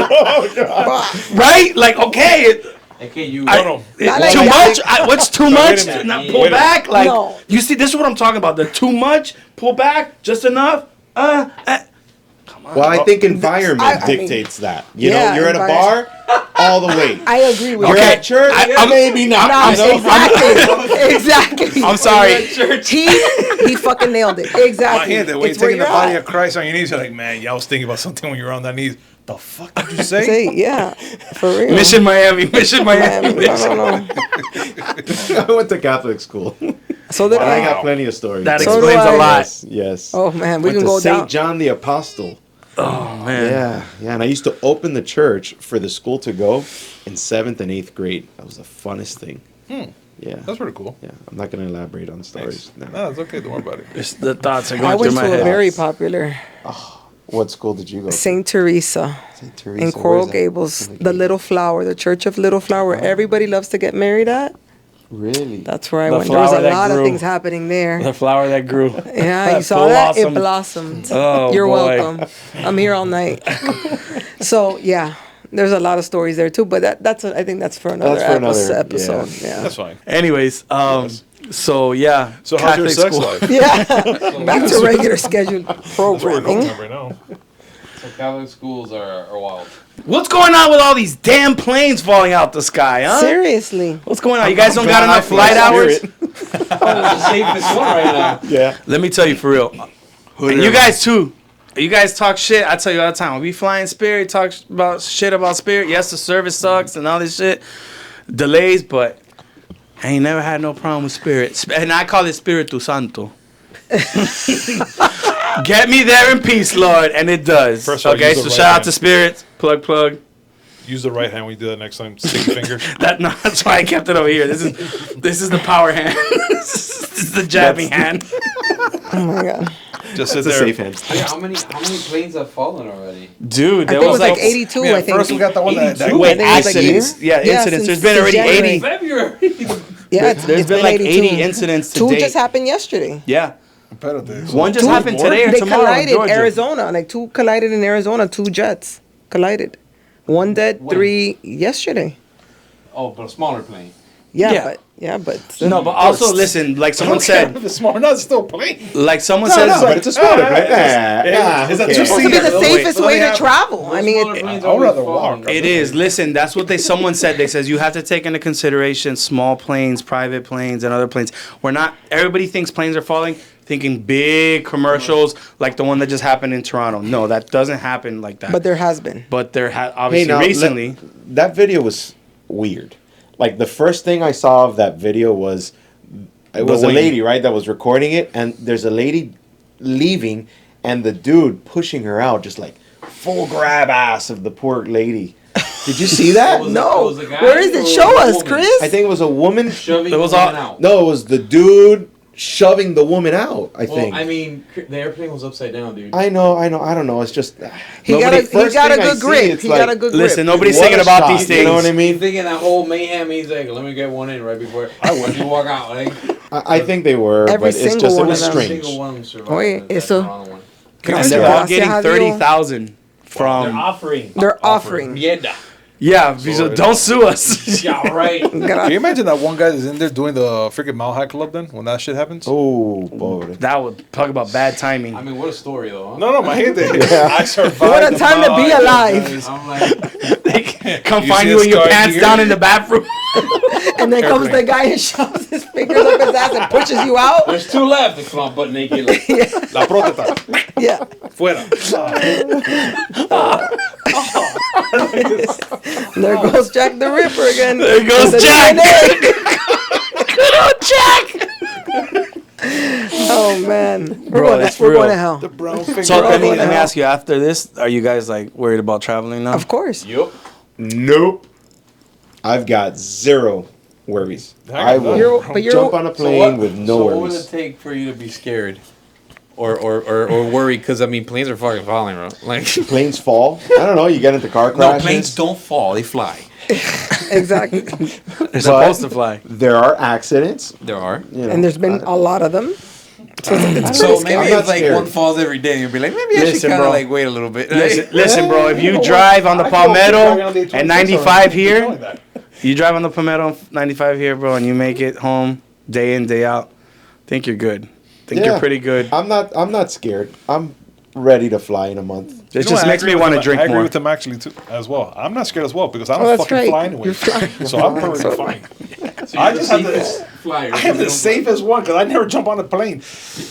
Oh, Right? Like, okay. Okay, you. No. Not like Too that. much? What's too wait much? a minute. Not Yeah. pull Wait a back? Like, No. you see, this is what I'm talking about. The too much, pull back, just enough. Well, I think environment I mean, dictates that. You yeah, know, you're at a bar, all the way. I agree with You're you. Okay. at church, I'm- maybe not. No, you know? exactly. I'm sorry. He fucking nailed it. My Exactly. hand, when you're It's where taking the you're body at. of Christ on your knees, you're like, man, yeah, I was thinking about something when you were on that knees. The fuck did you say? Say, yeah, for real. Mission Miami. Mission Miami. Man, I don't know. I went to Catholic school. So did I I. got plenty of stories. That So explains do a I. lot. Yes. Oh man, we Went can to go St. down. John the Apostle. Oh, man. Yeah, and I used to open the church for the school to go in 7th and 8th grade. That was the funnest thing. Yeah. That's pretty cool. Yeah, I'm not going to elaborate on the stories. No. No, it's okay. Don't worry about it. Just the thoughts are I going went through to my a head. very popular What school did you go to? St. Teresa St. Teresa. in Coral Where's that? Gables, the Little Flower, the Church of Little Flower. Where everybody loves to get married at. Really? That's where I The went. There was flower a that lot of grew. things happening there. The flower that grew. Yeah, you saw Full that? blossom. It blossomed. Oh, You're boy. welcome. I'm here all night. So yeah, there's a lot of stories there too. But I think that's for another, That's for another, episode. yeah. Yeah. That's fine. Anyways, so yeah. So how's your Catholic sex school. life? Yeah. Back to regular scheduled That's what we're going programming. at right now. So Catholic schools are wild. What's going on with all these damn planes falling out the sky, huh? Seriously. What's going on? You guys don't got glad I enough feel flight the hours? spirit. It's the safest one right now. Yeah. Let me tell you for real. And you guys too. You guys talk shit. I tell you all the time. We fly in Spirit, talk about shit about Spirit. Yes, the service sucks and all this shit. Delays, but I ain't never had no problem with Spirit. And I call it Spiritu Santo. Get me there in peace, Lord. And it does. First of all, okay, use the so right shout out hand. to Spirit. Plug. Use the right hand when you do that next time. Stick your finger. That's why I kept it over here. This is the power hand. This is the jabbing hand. Oh my god. Just sit It's a there. safe hand. Wait, how many planes have fallen already? Dude, I there think it was was like 82. Yeah, I think. first we got the one that 82? Wait, I think it was like accidents. eighty. Yeah, incidents. since- There's been since already January. 80. February. Yeah, There's been like 80 incidents to 2 date. just happened yesterday. Yeah. Espérate. One just Two happened more? today or They tomorrow in collided Georgia. Arizona. Like 2 collided in Arizona. 2 jets collided. 1 dead, When? 3 yesterday. Oh, but a smaller plane. Yeah. But No, but also listen, like someone said, It's small. No, it's still plain. like someone No, says, but it's a smaller plane. Is that okay. two supposed to be the Wait, safest so way they to have- travel. I mean, Smaller it, planes I would always rather fall. walk. it is. Listen, that's what someone said. They says you have to take into consideration small planes, private planes, and other planes. We're not. Everybody thinks planes are falling, thinking big commercials like the one that just happened in Toronto. No, that doesn't happen like that. but there has been. But there Hey, obviously now, recently. that video was weird. Like the first thing I saw of that video was it was a wing. lady, right, that was recording it, and there's a lady leaving, and the dude pushing her out, just like full grab ass of the poor lady. Did you see that? Was it- No. was it a guy Where is or it? was Show it a us, woman? Chris. I think it was a woman. Shoving It was the woman all- out. No, it was the dude shoving the woman out. I Well, think. I mean, the airplane was upside down, dude. I know. I don't know. It's just He got nobody- a first good thing I see, grip. it's He like, got a good grip. Listen, nobody's what thinking a about shot, these things. You know what I mean? Thinking that whole mayhem, he's like, let me get one in right before you walk out. Like, I think they were, Every but it's single just it one was of them. strange. single one of them survived. Oye, that eso- Toronto one. And they're all getting Gracias a Dios. 30,000 from. offering. They're offering. Mierda. Yeah, so don't sue us. Yeah, right. Can you imagine that one guy that's in there doing the freaking Mile High Club then when that shit happens? Oh, pobre. That would talk about bad timing. I mean, what a story, though. Huh? No, my gente. I survived. What a the time to Mile be High Club, alive. guys. I'm like, They come You find see you a in your scar pants here? down in the bathroom. And then comes the guy and shoves his fingers up his ass and pushes you out. There's two left. Come on, butt naked. Like, La próstata. Yeah. Fuera. There goes Jack the Ripper again. There goes The Jack. DNA. Good old Jack. Oh man, Bro, that's we're real. going to hell. The brown finger. So let me going to hell. ask you. After this, are you guys like worried about traveling now? Of course. yup. Nope. I've got zero worries. I will But you're- jump on a plane with no so what would worries. it take for you to be scared? Or worried? Because, I mean, planes are fucking falling, bro. Like, Planes fall. I don't know. You get into car no, crashes. planes don't fall. They fly. Exactly. They're supposed to fly. There are accidents. There are. You know. And there's been a lot of them. So it's So pretty maybe I'm scary. not if like scared. one falls every day, you'll be like, maybe I should Listen, kind of bro. like wait a little bit. Listen, bro. If you drive on the I go driving on Palmetto the and 26 95 already. here, Doing that. you drive on the Palmetto 95 here, bro, and you make it home day in, day out, think you're good. Think Yeah. you're pretty good. I'm not scared. I'm ready to fly in a month. It You know just what, I makes agree me with want to him. drink I agree more. with him actually too, as well. I'm not scared as well because I don't Oh, that's fucking right. fly anyway. You're flying. So I'm perfectly fine. I just have the flyer. I have the safest one because I never jump on a plane.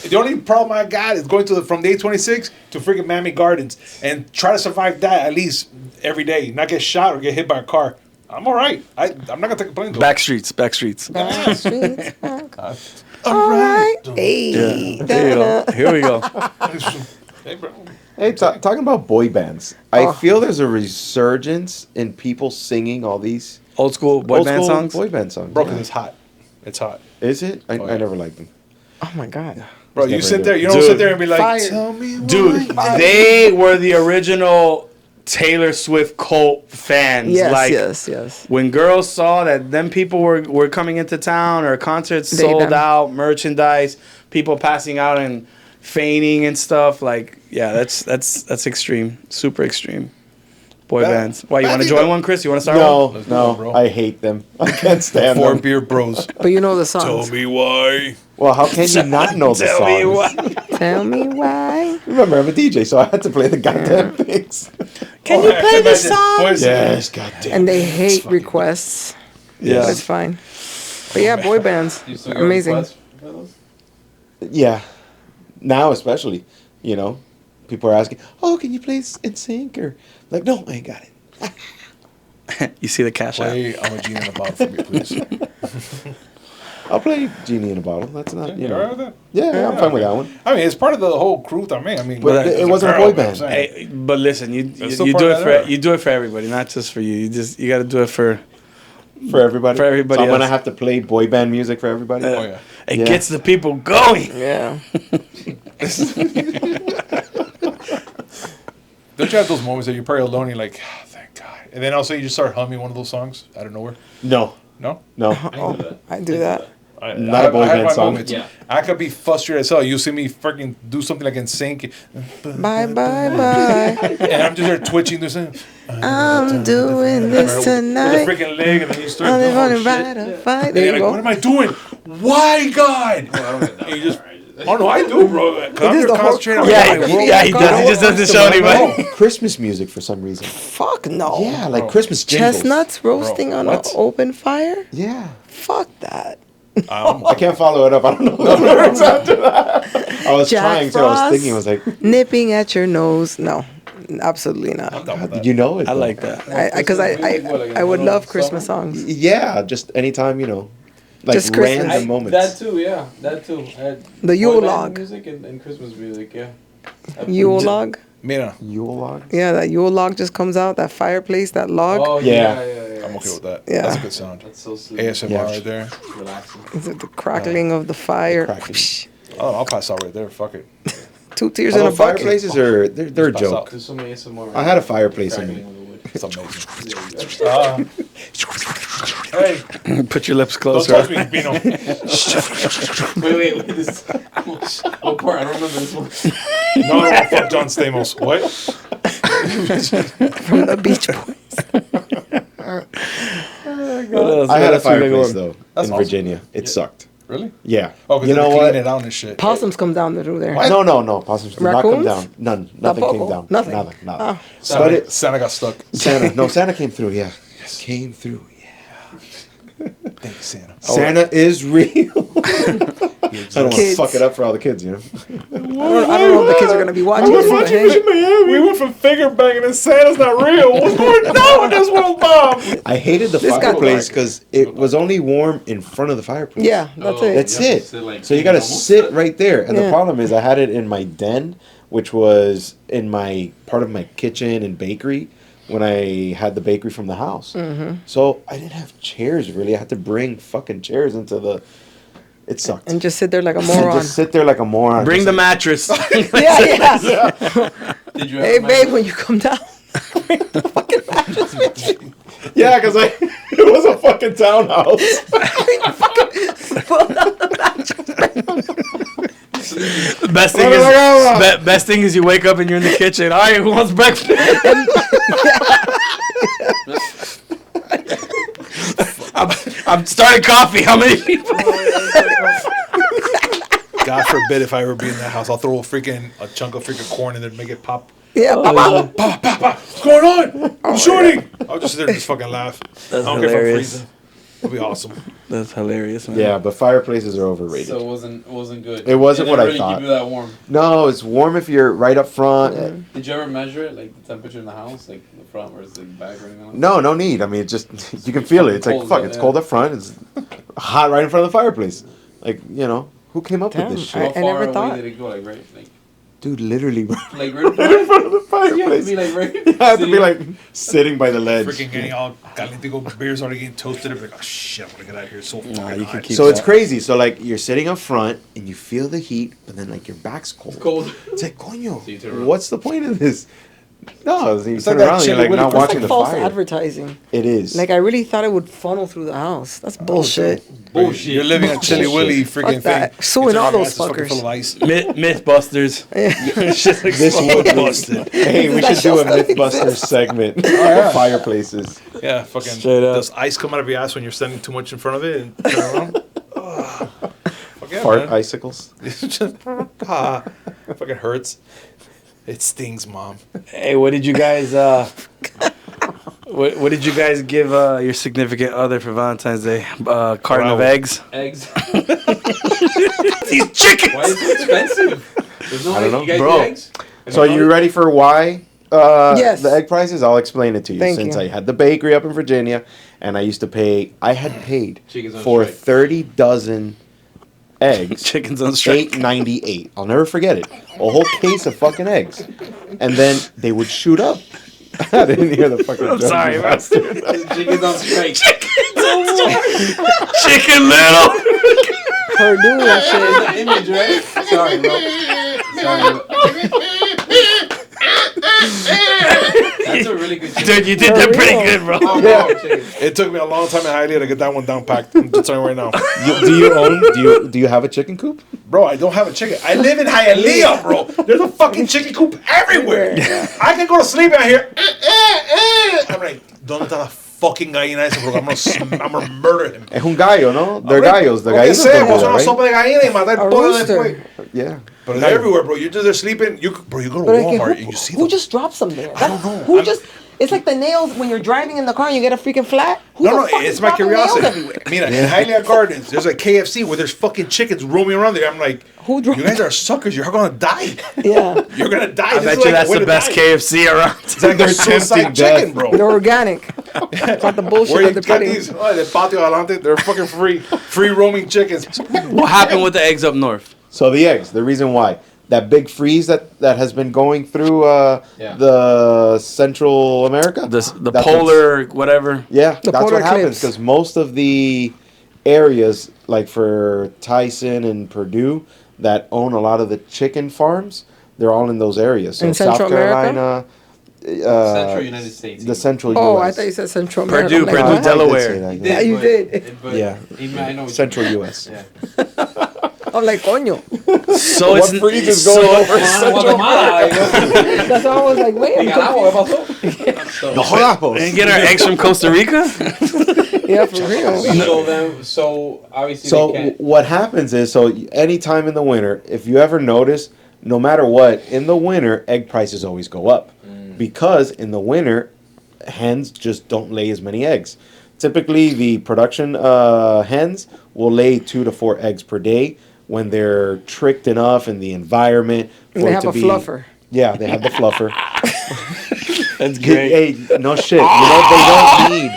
The only problem I got is going to from the A26 to freaking Miami Gardens and try to survive that at least every day, not get shot or get hit by a car. I'm all right. I'm not gonna take a plane. Though. Back streets, back streets. All right. Hey. Yeah. Here we go. Here we go. Hey, bro. Hey, talking about boy bands, I feel there's a resurgence in people singing all these Old school boy old band school songs. Boy band songs. Bro, yeah. 'cause it's hot. It's hot. Is it? I yeah. never liked them. Oh my God. Bro, you never sit do. there. You don't Dude. sit there and be like, Fire. tell me why. Dude, they were the original Taylor Swift cult fans. Yes, like, yes. when girls saw that them people were coming into town or concerts They sold them. out, merchandise, people passing out and fainting and stuff, like, yeah, that's extreme. Super extreme. Boy That- bands. Why, you I want to think join that- one, Chris? You want to start one? No, Let's do it, bro. I hate them. I can't stand Four them. beer bros. But you know the songs. me why. Well, how can you not know the Tell songs? me why. Tell me why. Remember, I'm a DJ, so I had to play the goddamn things. Can you play this song? Yes, goddamn. And they hate requests. Yeah. But it's fine. But yeah, boy bands. Amazing. Yeah. Now, especially, you know, people are asking, "Oh, can you play NSYNC?" Or like, "No, I ain't got it." You see the cash app. Play I'm a Genie in a Bottle for me, please. I'll play Genie in a Bottle. That's not, you You alright know. with that? Yeah, I'm fine with that one. I mean, it's part of the whole crew thing. I mean, But it's it wasn't a girl, boy but I'm band. saying. Hey, but listen, you still you part do of it that for era. you do it for everybody, not just for you. You got to do it for. For everybody. For everybody So I'm gonna else. have to play boy band music for everybody. Oh, yeah. It Yeah. gets the people going. Yeah. Don't you have those moments that you're probably alone and you're like, oh, thank God. And then also you just start humming one of those songs out of nowhere? No, No? no. I do that. Not a boy have band my song. moments. Yeah. I could be frustrated as hell. You see me freaking do something like NSYNC, Bye, bye, bye. and I'm just there twitching. This and I'm doing this with a tonight. freaking leg, and then you start I'm doing gonna shit. ride a fight. And There you're you like, what go. am I doing? Why, God? And you just, oh no, I do, bro. Because I'm is here the whole concentrating on Yeah, my world. yeah, he does. He just doesn't show anybody. No, Christmas music for some reason. Fuck no. Yeah, like Bro. Christmas jingles. Chestnuts roasting on an what? open fire? Yeah. Fuck that. I can't follow it up. I don't know the words after that. I was Jack trying to. I was Frost. thinking. I was like, Nipping at your nose. No, absolutely not. you know it. I though. like that. Because I would love Christmas songs. Yeah, just anytime, you know, like Just Christmas. random moments. That too, yeah. That too. The Yule log. Music and Christmas music, yeah. Yule log. Mira, Yule log. Yeah, that Yule log just comes out. That fireplace, that log. Oh, Yeah. I'm okay with that. Yeah. That's a good sound. That's so sweet. ASMR Yeah. right there. Relaxing. The crackling of the fire. crackling. Oh, I'll pass out right there. Fuck it. 2 tears in Although a bucket. fireplaces are they're a Pass joke. out. There's so many ASMR. I had a fireplace in crackling me. of the wood. It's amazing. Hey, Put your lips don't closer. touch me, Pino. Wait. This, what part? I don't remember this one. No, fuck John Stamos. What? From the Beach Boys. I had a fireplace though That's in awesome. Virginia. It sucked. Really? Yeah. Oh, because you know clean what? it out and shit. Possums come down through there. What? No. Possums did not come Raccoons? down. None. Nothing came Tampoco? down. Nothing? Nothing. Oh. But it, Santa got stuck. Santa. No, Santa came through. Yeah. Came through. Yeah. Thank you, Santa. Santa is real. I don't want to Kids. fuck it up for all the kids, you know. I don't know if the kids are gonna be watching this. But hey, We went from finger banging and Santa's not real. What's going on in this world, Bob? I hated the This guy- fireplace because it was only warm in front of the fireplace. yeah, that's Oh, it. That's You have to it. sit, like, So you got to almost sit right there. And the Yeah. problem is I had it in my den, which was in my part of my kitchen and bakery when I had the bakery from the house. Mm-hmm. So I didn't have chairs really. I had to bring fucking chairs into the. It sucked. And just sit there like a And moron. just sit there like a moron. Bring Just the mattress. yeah. Did you Hey, ever babe, when you come down, bring the fucking mattress with you. Yeah, because it was a fucking townhouse. Bring the fucking pull out the mattress. The best thing is, best thing is you wake up and you're in the kitchen. All right, who wants breakfast? I'm starting coffee. How many people? God forbid if I ever be in that house, I'll throw a chunk of freaking corn in there to make it pop. Yeah, papa. What's going on? I'm shooting. I'll just sit there and just fucking laugh. I don't care if I'm hilarious. freezing. It'll be awesome. That's hilarious, man. Yeah, but fireplaces are overrated. So it wasn't good. It wasn't what I really thought. Keep you that warm. No, it's warm if you're right up front. Did you ever measure it, like the temperature in the house, like the front versus the back or anything? No need. I mean, it just you can feel it. It's like Cold, fuck. yeah. It's cold up front. It's hot right in front of the fireplace. Like who came up Damn, with this shit? How I far never away thought. did it go? Like right, Dude, literally like right in right in front. front of the You have to fireplace. be like right. You have to be like sitting by the ledge. Freaking getting all calientico, beers already getting toasted. I'm like, oh shit, I'm gonna get out of here. It's so fucking you can hot. keep So it's that. crazy. So like you're sitting up front and you feel the heat, but then like your back's cold. Cold. It's like, coño, So you turn around. what's the point of this? No, you It's turn like that around and you're Chili like Willy not Christmas. watching Like the false fire. advertising. It is. Like I really thought it would funnel through the house. That's bullshit. Bullshit. You're living a Chili Willy freaking Fuck that. thing. Suing It's all like, those it's fucking fuckers. full of ice. Mythbusters. Shit like This so would be- busted. Hey, we That should do a show still MythBusters exists. segment. yeah. Fireplaces. Yeah, fucking. Straight up. Does ice come out of your ass when you're standing too much in front of it and turn around? Fuck yeah, Fart man. icicles. It's just, fucking hurts. It stings, mom. Hey, what did you guys? What did you guys give your significant other for Valentine's Day? Carton of Wow. eggs. Eggs. These chickens. Why is it expensive? There's no I don't know, you guys bro. eat eggs? So are you ready for why Yes. the egg prices? I'll explain it to you. Thank Since you. I had the bakery up in Virginia and I used to pay, I had paid Chickens on for strike. 30 dozen eggs. Chickens on strike. $8.98. I'll never forget it. A whole case of fucking eggs. And then they would shoot up. I didn't hear the fucking I'm joke, sorry, you man. bastard. Chickens on strike. Chicken Little. Purdue and shit. That's the image, right? Sorry, bro. Sorry, bro. That's a really good chicken. Dude, you did that pretty good, bro. Oh, Yeah. bro, chicken. It took me a long time in Hialeah to get that one down packed. I'm just telling you right now. Do you have a chicken coop? Bro, I don't have a chicken. I live in Hialeah, bro. There's a fucking chicken coop everywhere. I can go to sleep out here. I'm like, ¿dónde está la fucking gallina esa, bro? I'm gonna murder him. Es un gallo, ¿no? They're Okay, gallos. The okay, gallos sé, don't do pues that, una right? sopa de gallina y matar A todo rooster. después. Yeah. But they're everywhere, bro. You're just there sleeping. You go to But like, Walmart and you see who them. just drops them there? I don't know. Who I'm- just? It's like the nails when you're driving in the car and you get a freaking flat. Who No, the fuck it's is my dropping nails curiosity. everywhere? Mira, in Hialeah Gardens, there's a KFC where there's fucking chickens roaming around there. I'm like, Who you dropped- guys are suckers. You're gonna die. Yeah, You're gonna die. I This bet is you like that's a way the to best die. KFC around. It's like they're Tempting suicide death. chicken, bro. they're organic. It's not the bullshit Where that you they're got putting. these? Oh, the patio adelante. They're fucking free roaming chickens. What happened with the eggs up north? So the eggs, the reason why. That big freeze that has been going through Yeah. the Central America. The That's what's- polar whatever. Yeah, The that's polar what happens eclipse. because most of the areas, like for Tyson and Purdue, that own a lot of the chicken farms, they're all in those areas. So In South Central Carolina, Central United States. the Central Oh, U.S. I thought you said Central America. Purdue, I'm like, Purdue, what? I did Delaware. say that, He yeah. Yeah, you but- did. but Yeah. I know what you Central mean. U.S. Yeah. I'm like, coño. So What it's freeze is so, going over Guatemala. That's why I was like, wait. I'm Nicaragua, confused. ¿qué pasó? No jodamos. and get our eggs from Costa Rica. Yeah, for real. So obviously So they can't. what happens is, so anytime in the winter, if you ever notice, no matter what, in the winter, egg prices always go up. Because in the winter, hens just don't lay as many eggs. typically the production hens will lay 2 to 4 eggs per day when they're tricked enough in the environment for They it have to a be. fluffer. Yeah, they have the fluffer. That's great. Hey, no shit. You know they don't need.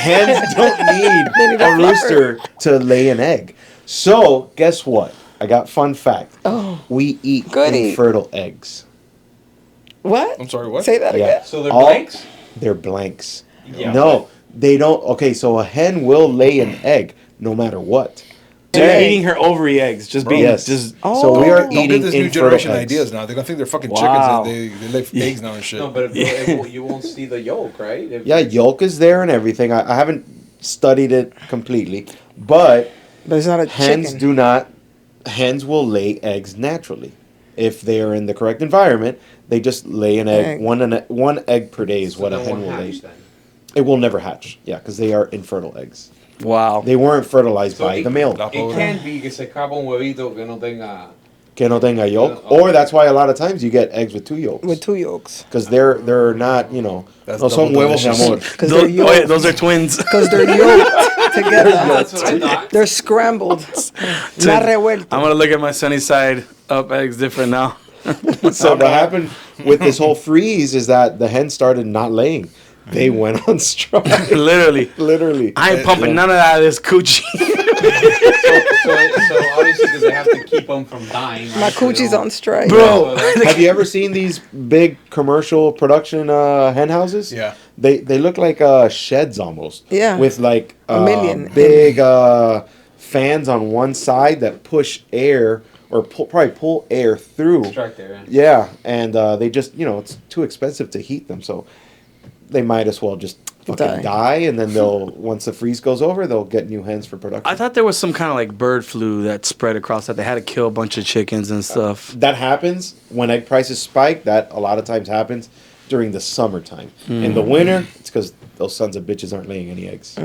Hens don't need a rooster to lay an egg. So guess what? I got fun fact. Oh. We eat Goody. infertile eggs. What? I'm sorry, what? Say that Yeah. again. So they're All- blanks? They're blanks. Yeah. No, they don't. Okay, so a hen will lay an egg no matter what. They're Egg. eating her ovary eggs. Just being Yes. just. So we are Don't eating get this new infertile generation eggs. ideas now. They're gonna think they're fucking Wow. chickens and they lay eggs now and shit. No, but you won't see the yolk, right? Yeah, yolk is there and everything. I haven't studied it completely, but But it's not a hens chicken. do not. Hens will lay eggs naturally if they are in the correct environment. They just lay an egg. Egg. One egg per day is what a hen will lay. It will never hatch. Yeah, because they are infertile eggs. Wow. They weren't fertilized by the male. It can be que se acaba un huevito que no tenga. Que no tenga yolk. Oh. Or that's why a lot of times you get eggs with 2 yolks. With 2 yolks. Because they're not, you know. That's No son double huevos, mi delicious. amor. Because Those, they're yolked. those are twins. Because they're yolked together. That's what I thought. They're scrambled. Not revuelto. I'm gonna look at my sunny side up eggs different now. So what happened with this whole freeze is that the hens started not laying. They went on strike. Literally. Literally. I ain't pumping none of that of this coochie. So obviously, because they have to keep them from dying. My coochie's on strike. Bro. Have you ever seen these big commercial production hen houses? Yeah. They look like sheds almost. Yeah. With like A million. big fans on one side that push air or probably pull air through. Extract there, Yeah, and they just, it's too expensive to heat them, so they might as well just fucking die, and then once the freeze goes over, they'll get new hens for production. I thought there was some kind of like bird flu that spread across that they had to kill a bunch of chickens and stuff. That happens when egg prices spike. That a lot of times happens during the summertime. In the winter, it's because those sons of bitches aren't laying any eggs.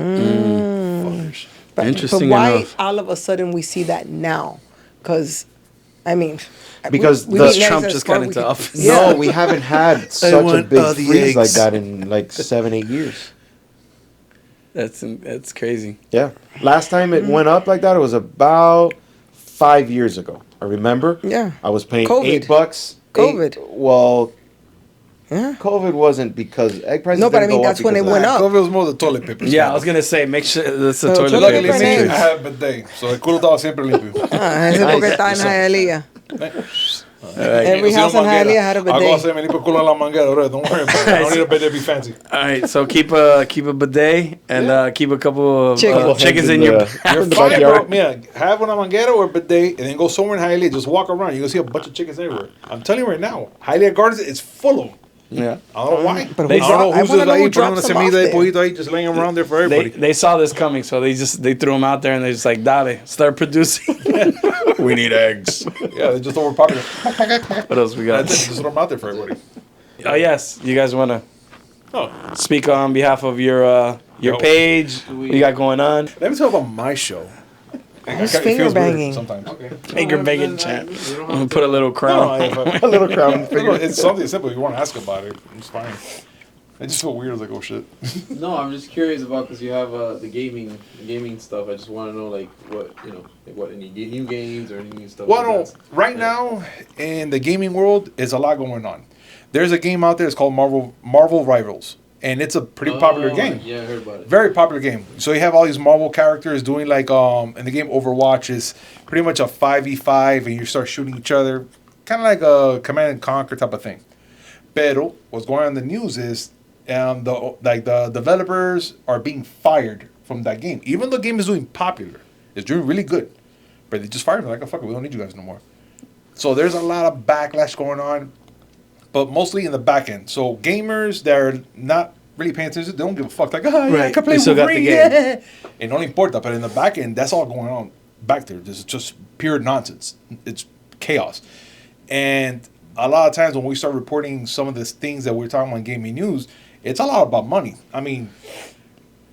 But, Interesting but why enough. all of a sudden we see that now? Because, I mean... Because we the- eat eggs Trump at just Spark, got we into can- office. Yeah. No, we haven't had such a want big all the freeze like eggs. that in like 7-8 years. That's crazy. Yeah. Last time it went up like that, it was about 5 years ago. I remember. Yeah. I was paying COVID. $8. COVID. Well, Yeah. COVID wasn't because egg prices. No, but I didn't mean, go up that's when because it of went that. up. COVID was more the toilet paper. Yeah, I was gonna say make sure that's the So toilet toilet paper. paper Luckily, me, names. I have bidet, so el culo estaba siempre limpio. Ah, ese porque está en Hialeah. Every Yo house soy in manguera. Hialeah had a I'll go bidet. hacer me limpio el culo en la manguera, bro. Don't worry about it. I don't need a bidet to be fancy. All right, so keep a bidet and keep a couple of Chickens. chickens in You're your. You're in the fine, bro. backyard. Mira, have una manguera or a bidet, and then go somewhere in Hialeah. Just walk around. You're gonna see a bunch of chickens everywhere. I'm telling you right now, Hialeah Gardens is full of them. Yeah. I don't know why. But I don't know I who's wanna just know who like putting drops una them off semilla de there. pollito ahí, just laying them around there for everybody. They saw this coming, so they threw them out there and they just like, dale, start producing. We need eggs. Yeah, they're just overpopulated. What else we got? That's it. Just throw them out there for everybody. Oh yes, you guys want to Oh, speak on behalf of your Yo. page? What you got going on? let me talk about my show. Who's It feels finger weird banging? sometimes. Finger banging champ. I'm gonna put a little No, crown. if A little crown no, it's something simple. If you want to ask about it, it's fine. I just feel weird. I was like, oh shit. No, I'm just curious about because you have the gaming stuff. I just want to know like what any new games or any new stuff. Well, like no, that. right now in the gaming world, is a lot going on. There's a game out there. It's called Marvel Rivals, and it's a pretty popular Oh, game. Yeah, I heard about it. Very popular game. So you have all these Marvel characters doing like in the game Overwatch is pretty much a 5v5, and you start shooting each other, kind of like a Command and Conquer type of thing. Pero what's going on in the news is the developers are being fired from that game. Even though the game is doing popular, it's doing really good, but they just fired them like, oh fuck it, we don't need you guys no more. So there's a lot of backlash going on, but mostly in the back end. So gamers that are not really paying attention, they don't give a fuck. Like, oh, yeah, I Right, can play they still got the Wolverine, game. yeah. It don't importa, but in the back end, that's all going on back there. This is just pure nonsense. It's chaos. And a lot of times when we start reporting some of the things that we're talking about in gaming news, it's a lot about money. I mean,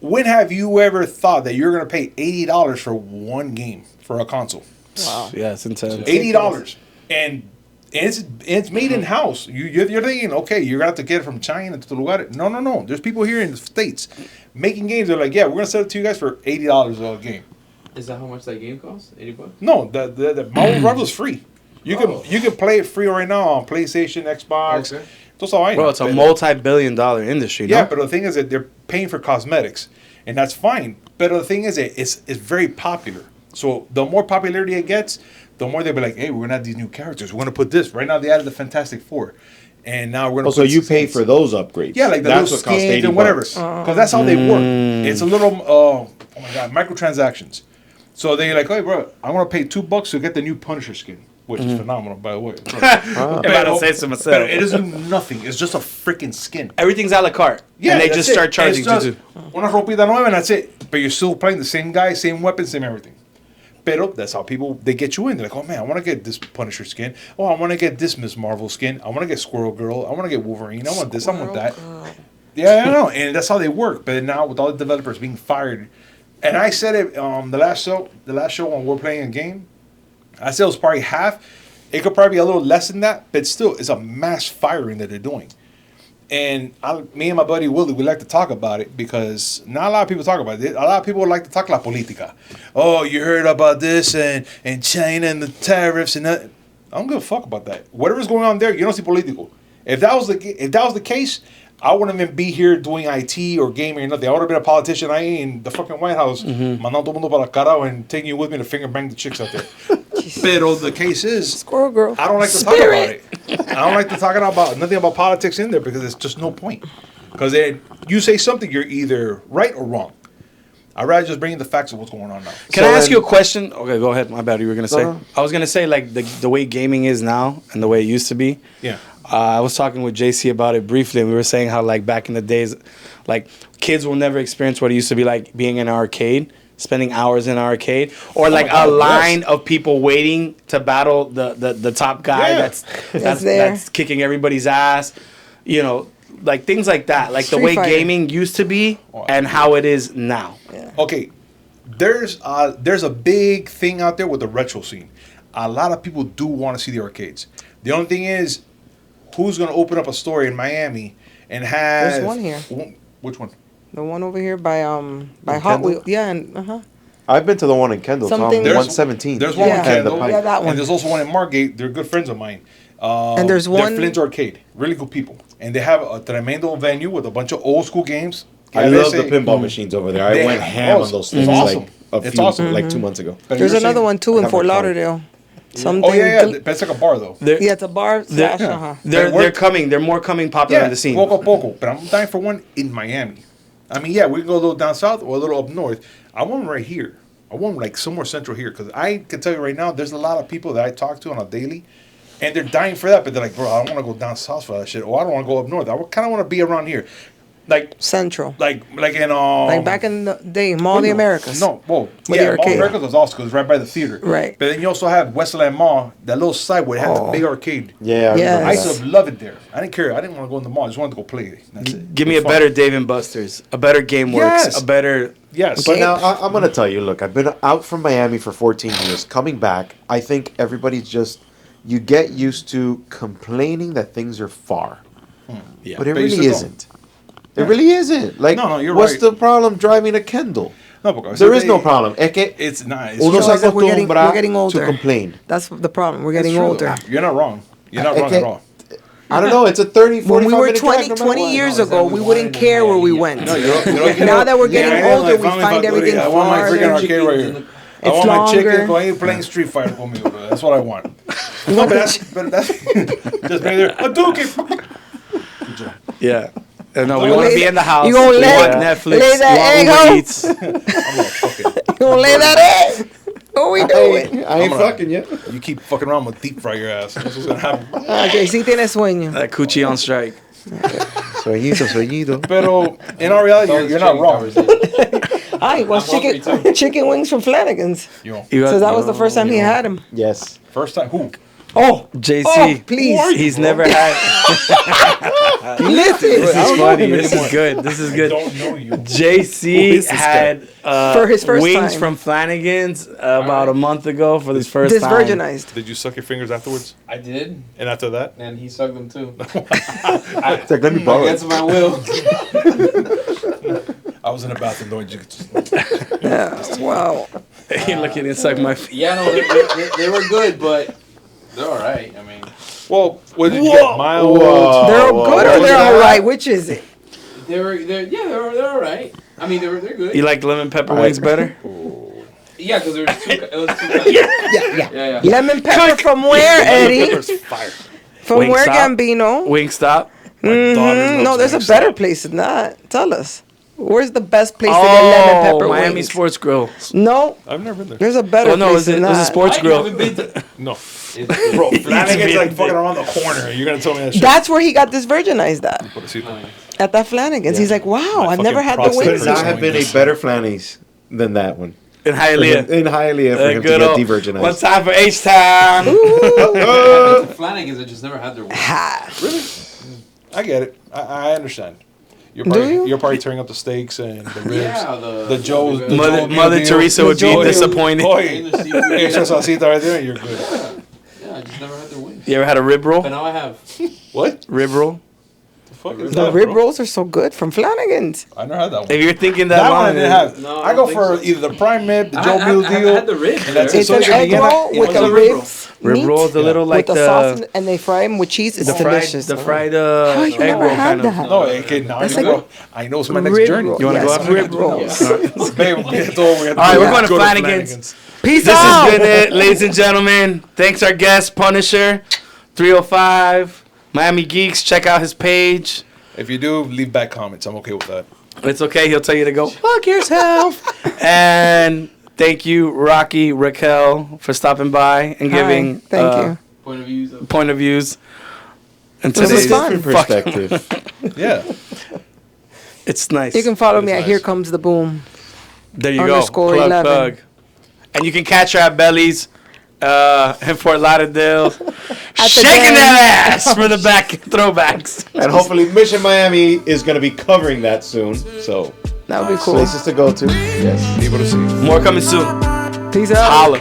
when have you ever thought that you're going to pay $80 for one game for a console? Wow. Yeah, it's intense. $80. And It's made in house. You're thinking, okay, you're gonna have to get it from China to lugar. No. There's people here in the States making games. They're like, yeah, we're gonna sell it to you guys for $80 a game. Is that how much that game costs? $80? No, the Marvel Rivals is free. You can play it free right now on PlayStation, Xbox. Okay. That's all I know. Well, it's a multi-billion-dollar industry. Yeah, no? but the thing is that they're paying for cosmetics, and that's fine. But the thing is that it's very popular. So the more popularity it gets, the more they'll be like, hey, we're gonna have these new characters. We're gonna put this. Right now they added the Fantastic Four, and now we're gonna. So you pay for those upgrades? Yeah, like the That's little what costs skins $80. and whatever. Because that's how they work. It's a little, oh my god, microtransactions. So they're like, hey, bro, I'm gonna pay $2 to get the new Punisher skin, which is phenomenal, by the way. I'm about to say to myself. But it doesn't do nothing. It's just a freaking skin. Everything's a la carte. Yeah, and they that's just it. start charging It's just you too. Una ropita nueva and that's it. But you're still playing the same guy, same weapons, same everything. Pero that's how they get you in. They're like, oh man, I want to get this Punisher skin. Oh, I want to get this Miss Marvel skin. I want to get Squirrel Girl. I want to get Wolverine. I want this. I want that. Yeah, I know. And that's how they work. But now with all the developers being fired, and I said it the last show when we're playing a game, I said it was probably half. It could probably be a little less than that, but still, it's a mass firing that they're doing. And me and my buddy Willie, we like to talk about it because not a lot of people talk about it. A lot of people like to talk la política. Oh, you heard about this and China and the tariffs and that. I don't give a fuck about that. Whatever's going on there, you don't see political. If that was the case, I wouldn't even be here doing IT or gaming or nothing. I would have been a politician. I ain't in the fucking White House, mandando todo mundo para carajo and taking you with me to finger bang the chicks out there. Pero the case is, Squirrel Girl. I don't like to talk about it. I don't like to talk about nothing about politics in there because it's just no point. Because you say something, you're either right or wrong. I'd rather just bring you the facts of what's going on now. Can I ask you a question? Okay, go ahead. My bad. You were gonna say. No. I was gonna say like the way gaming is now and the way it used to be. Yeah. I was talking with JC about it briefly, and we were saying how like back in the days, like kids will never experience what it used to be like being in an arcade, spending hours in an arcade, or like a line of people waiting to battle the top guy Yeah. that's kicking everybody's ass. You know, like things like that, like the Street way Fighter. gaming used to be and how it is now. Okay, there's a big thing out there with the retro scene. A lot of people do want to see the arcades. The only thing is, who's going to open up a store in Miami and have... There's one here. Which one? The one over here by Hot Kendall? Wheels. Yeah, and I've been to the one in Kendall. Something- It's on There's- 117. There's one Yeah. in Kendall. And the Yeah, that one. And there's also one in Margate. They're good friends of mine. And there's one- They're Flint's Arcade. Really good people. And they have a tremendo venue with a bunch of old school games. I love the pinball machines over there. I They- went ham oh, on those it's things awesome. like It's awesome. like 2 months ago. But there's you're another saying- one too in have Fort my card. Lauderdale. Something. Oh, yeah. But it's like a bar, though. Yeah, it's a bar slash. Yeah. They're coming. They're more coming popular in the scene. Poco a poco. But I'm dying for one in Miami. I mean, yeah, we can go a little down south or a little up north. I want one right here. I want one like somewhere central here. Because I can tell you right now, there's a lot of people that I talk to on a daily. And they're dying for that. But they're like, bro, I don't want to go down south for that shit. Or I don't want to go up north. I kind of want to be around here. Like Central. in Like back in the day, Mall of the Americas. No, well, With yeah, the Mall of arcade. Americas was awesome because it's right by the theater. Right. But then you also have Westland Mall, that little side where it had the big arcade. Yeah, I Yes. remember I that. used to love it there. I didn't care. I didn't want to go in the mall. I just wanted to go play. That's it. Give me It a was better fun. Dave and Buster's, a better GameWorks, Yes. a better. Yes. But now I'm gonna tell you. Look, I've been out from Miami for 14 years. Coming back, I think everybody's just you get used to complaining that things are far, Yeah. but it But you really still go. isn't. It really isn't. Like, No, you're what's right. the problem driving a Kendall? No, because There is no problem. Es que It's not. It's uno just- se It's like we're acostumbra getting to older. complain. That's the problem. We're it's getting true. older. You're not wrong. You're not wrong Okay. at all. I don't know. It's a 30, 45 When we were minute 20, drive, no 20 matter what. years No, is ago, that we we wouldn't wanted care where we to- went. No, you Now that we're getting yeah, older, we find everything I want my freaking farther. arcade right here. I It's want my longer. chicken going playing Street Fighter conmigo, bro. That's what I want. No, but that's just right there. Hadouken! Yeah. No, we You want to lay be in the that- house. you gonna we lay- want Netflix. lay that we want egg Uber out? Eats. I'm gonna fuck it. You gonna lay that egg? What we doing? I ain't I'm gonna- fucking you. You keep fucking around with deep fry your ass. That's what's gonna happen. JC tiene sueño. That coochie on strike. Sueñito. Pero in all reality, you're not wrong. I was I'm hungry chicken wings from Flanagan's. You know, You So got- that was the first time he had him. Yes. first time who? Oh, JC. please. He's never had. Listen. This I is don't know funny. him This is anymore. good. This is good. I don't know you. JC had For his first wings time. from Flanagan's about a month ago for his first time. Disvirginized. Did you suck your fingers afterwards? I did, And after that? and he sucked them too. It's like, let me borrow Against it. my will. I was in the bathroom doing jiu-jitsu. Wow. You're looking inside my feet. Yeah, no, they were good, but they're all right. I mean, Well, what did you get? Mild? They're whoa, good whoa. or they're all right? Which is it? they're all right. I mean, they're good. You like lemon pepper All wings right. better? Yeah, because it was two kinds. Yeah. Lemon pepper from where, Eddie? Pepper's fire. From Wingstop? where, Gambino? Wingstop. My daughter loves No, there's a Wingstop. better place than that. Tell us. Where's the best place to get lemon pepper Oh, Miami wings? Sports Grill. No, I've never been there. there's a better Oh no, place it than was a that. sports I grill. haven't been to. No. Bro, Flanagan's like fucking around the corner. You're going to tell me that shit. That's where he got this virginized at. Pobrecito. At that Flanagan's. He's like, wow, My I've never fucking had the prostate wings. Could not hurts. have been a better Flannies than that one. In Hialeah. In Hialeah for him to Good get old. de-virginized. One time for H-Town. Flanagan's, I just never had their wings. Ha. I get it. I understand. You're Do probably, you? you're probably tearing up the steaks and the ribs. Yeah, the Joe's. The Mother, Joe meal Mother deal. Teresa would be Joe meal. disappointed. Boy, The seafood. esa salsita right there, you're good. Yeah, I just never had their wings. You ever had a rib But roll? now I have. What? Rib roll? The fuck is The that, rib bro? rolls are so good from Flanagan's. I never had that one. If you're thinking that That one I long, didn't have. No, I I go don't for think so. either the prime rib, the Joe meal I deal. had the ribs. and that's there. it. It's So an you're gonna egg get roll it- with What's the a rib roll? ribs. rib meat rolls a little like with the sauce and they fry them with cheese. It's the fried, delicious. the fried How you egg never roll had kind of. that? No, okay, now That's I like know. I know it's my next Rib journey. roll. You wanna go Yes, after rib it? rolls. Babe, we'll get it over. All right, we're going to Go Flanagan's. Peace This out. has been it, ladies and gentlemen. Thanks our guest, Punisher, 305, Miami Geeks. Check out his page. If you do, leave back comments. I'm okay with that. It's okay. He'll tell you to go fuck yourself. And thank you, Rocky Raquel, for stopping by and giving Thank you. Point of views. Of point of views. And This was today's fun. Different perspective. Yeah. It's nice. You can follow me That at is Here nice. Comes the Boom. There you _11. go. Plug. And you can catch her at Belly's in Fort Lauderdale. Shaking Den. that ass for the back throwbacks. And hopefully Mission Miami is going to be covering that soon. So, That would be cool. places to go to. Yes. Able to see. More coming soon. Peace out. Holla.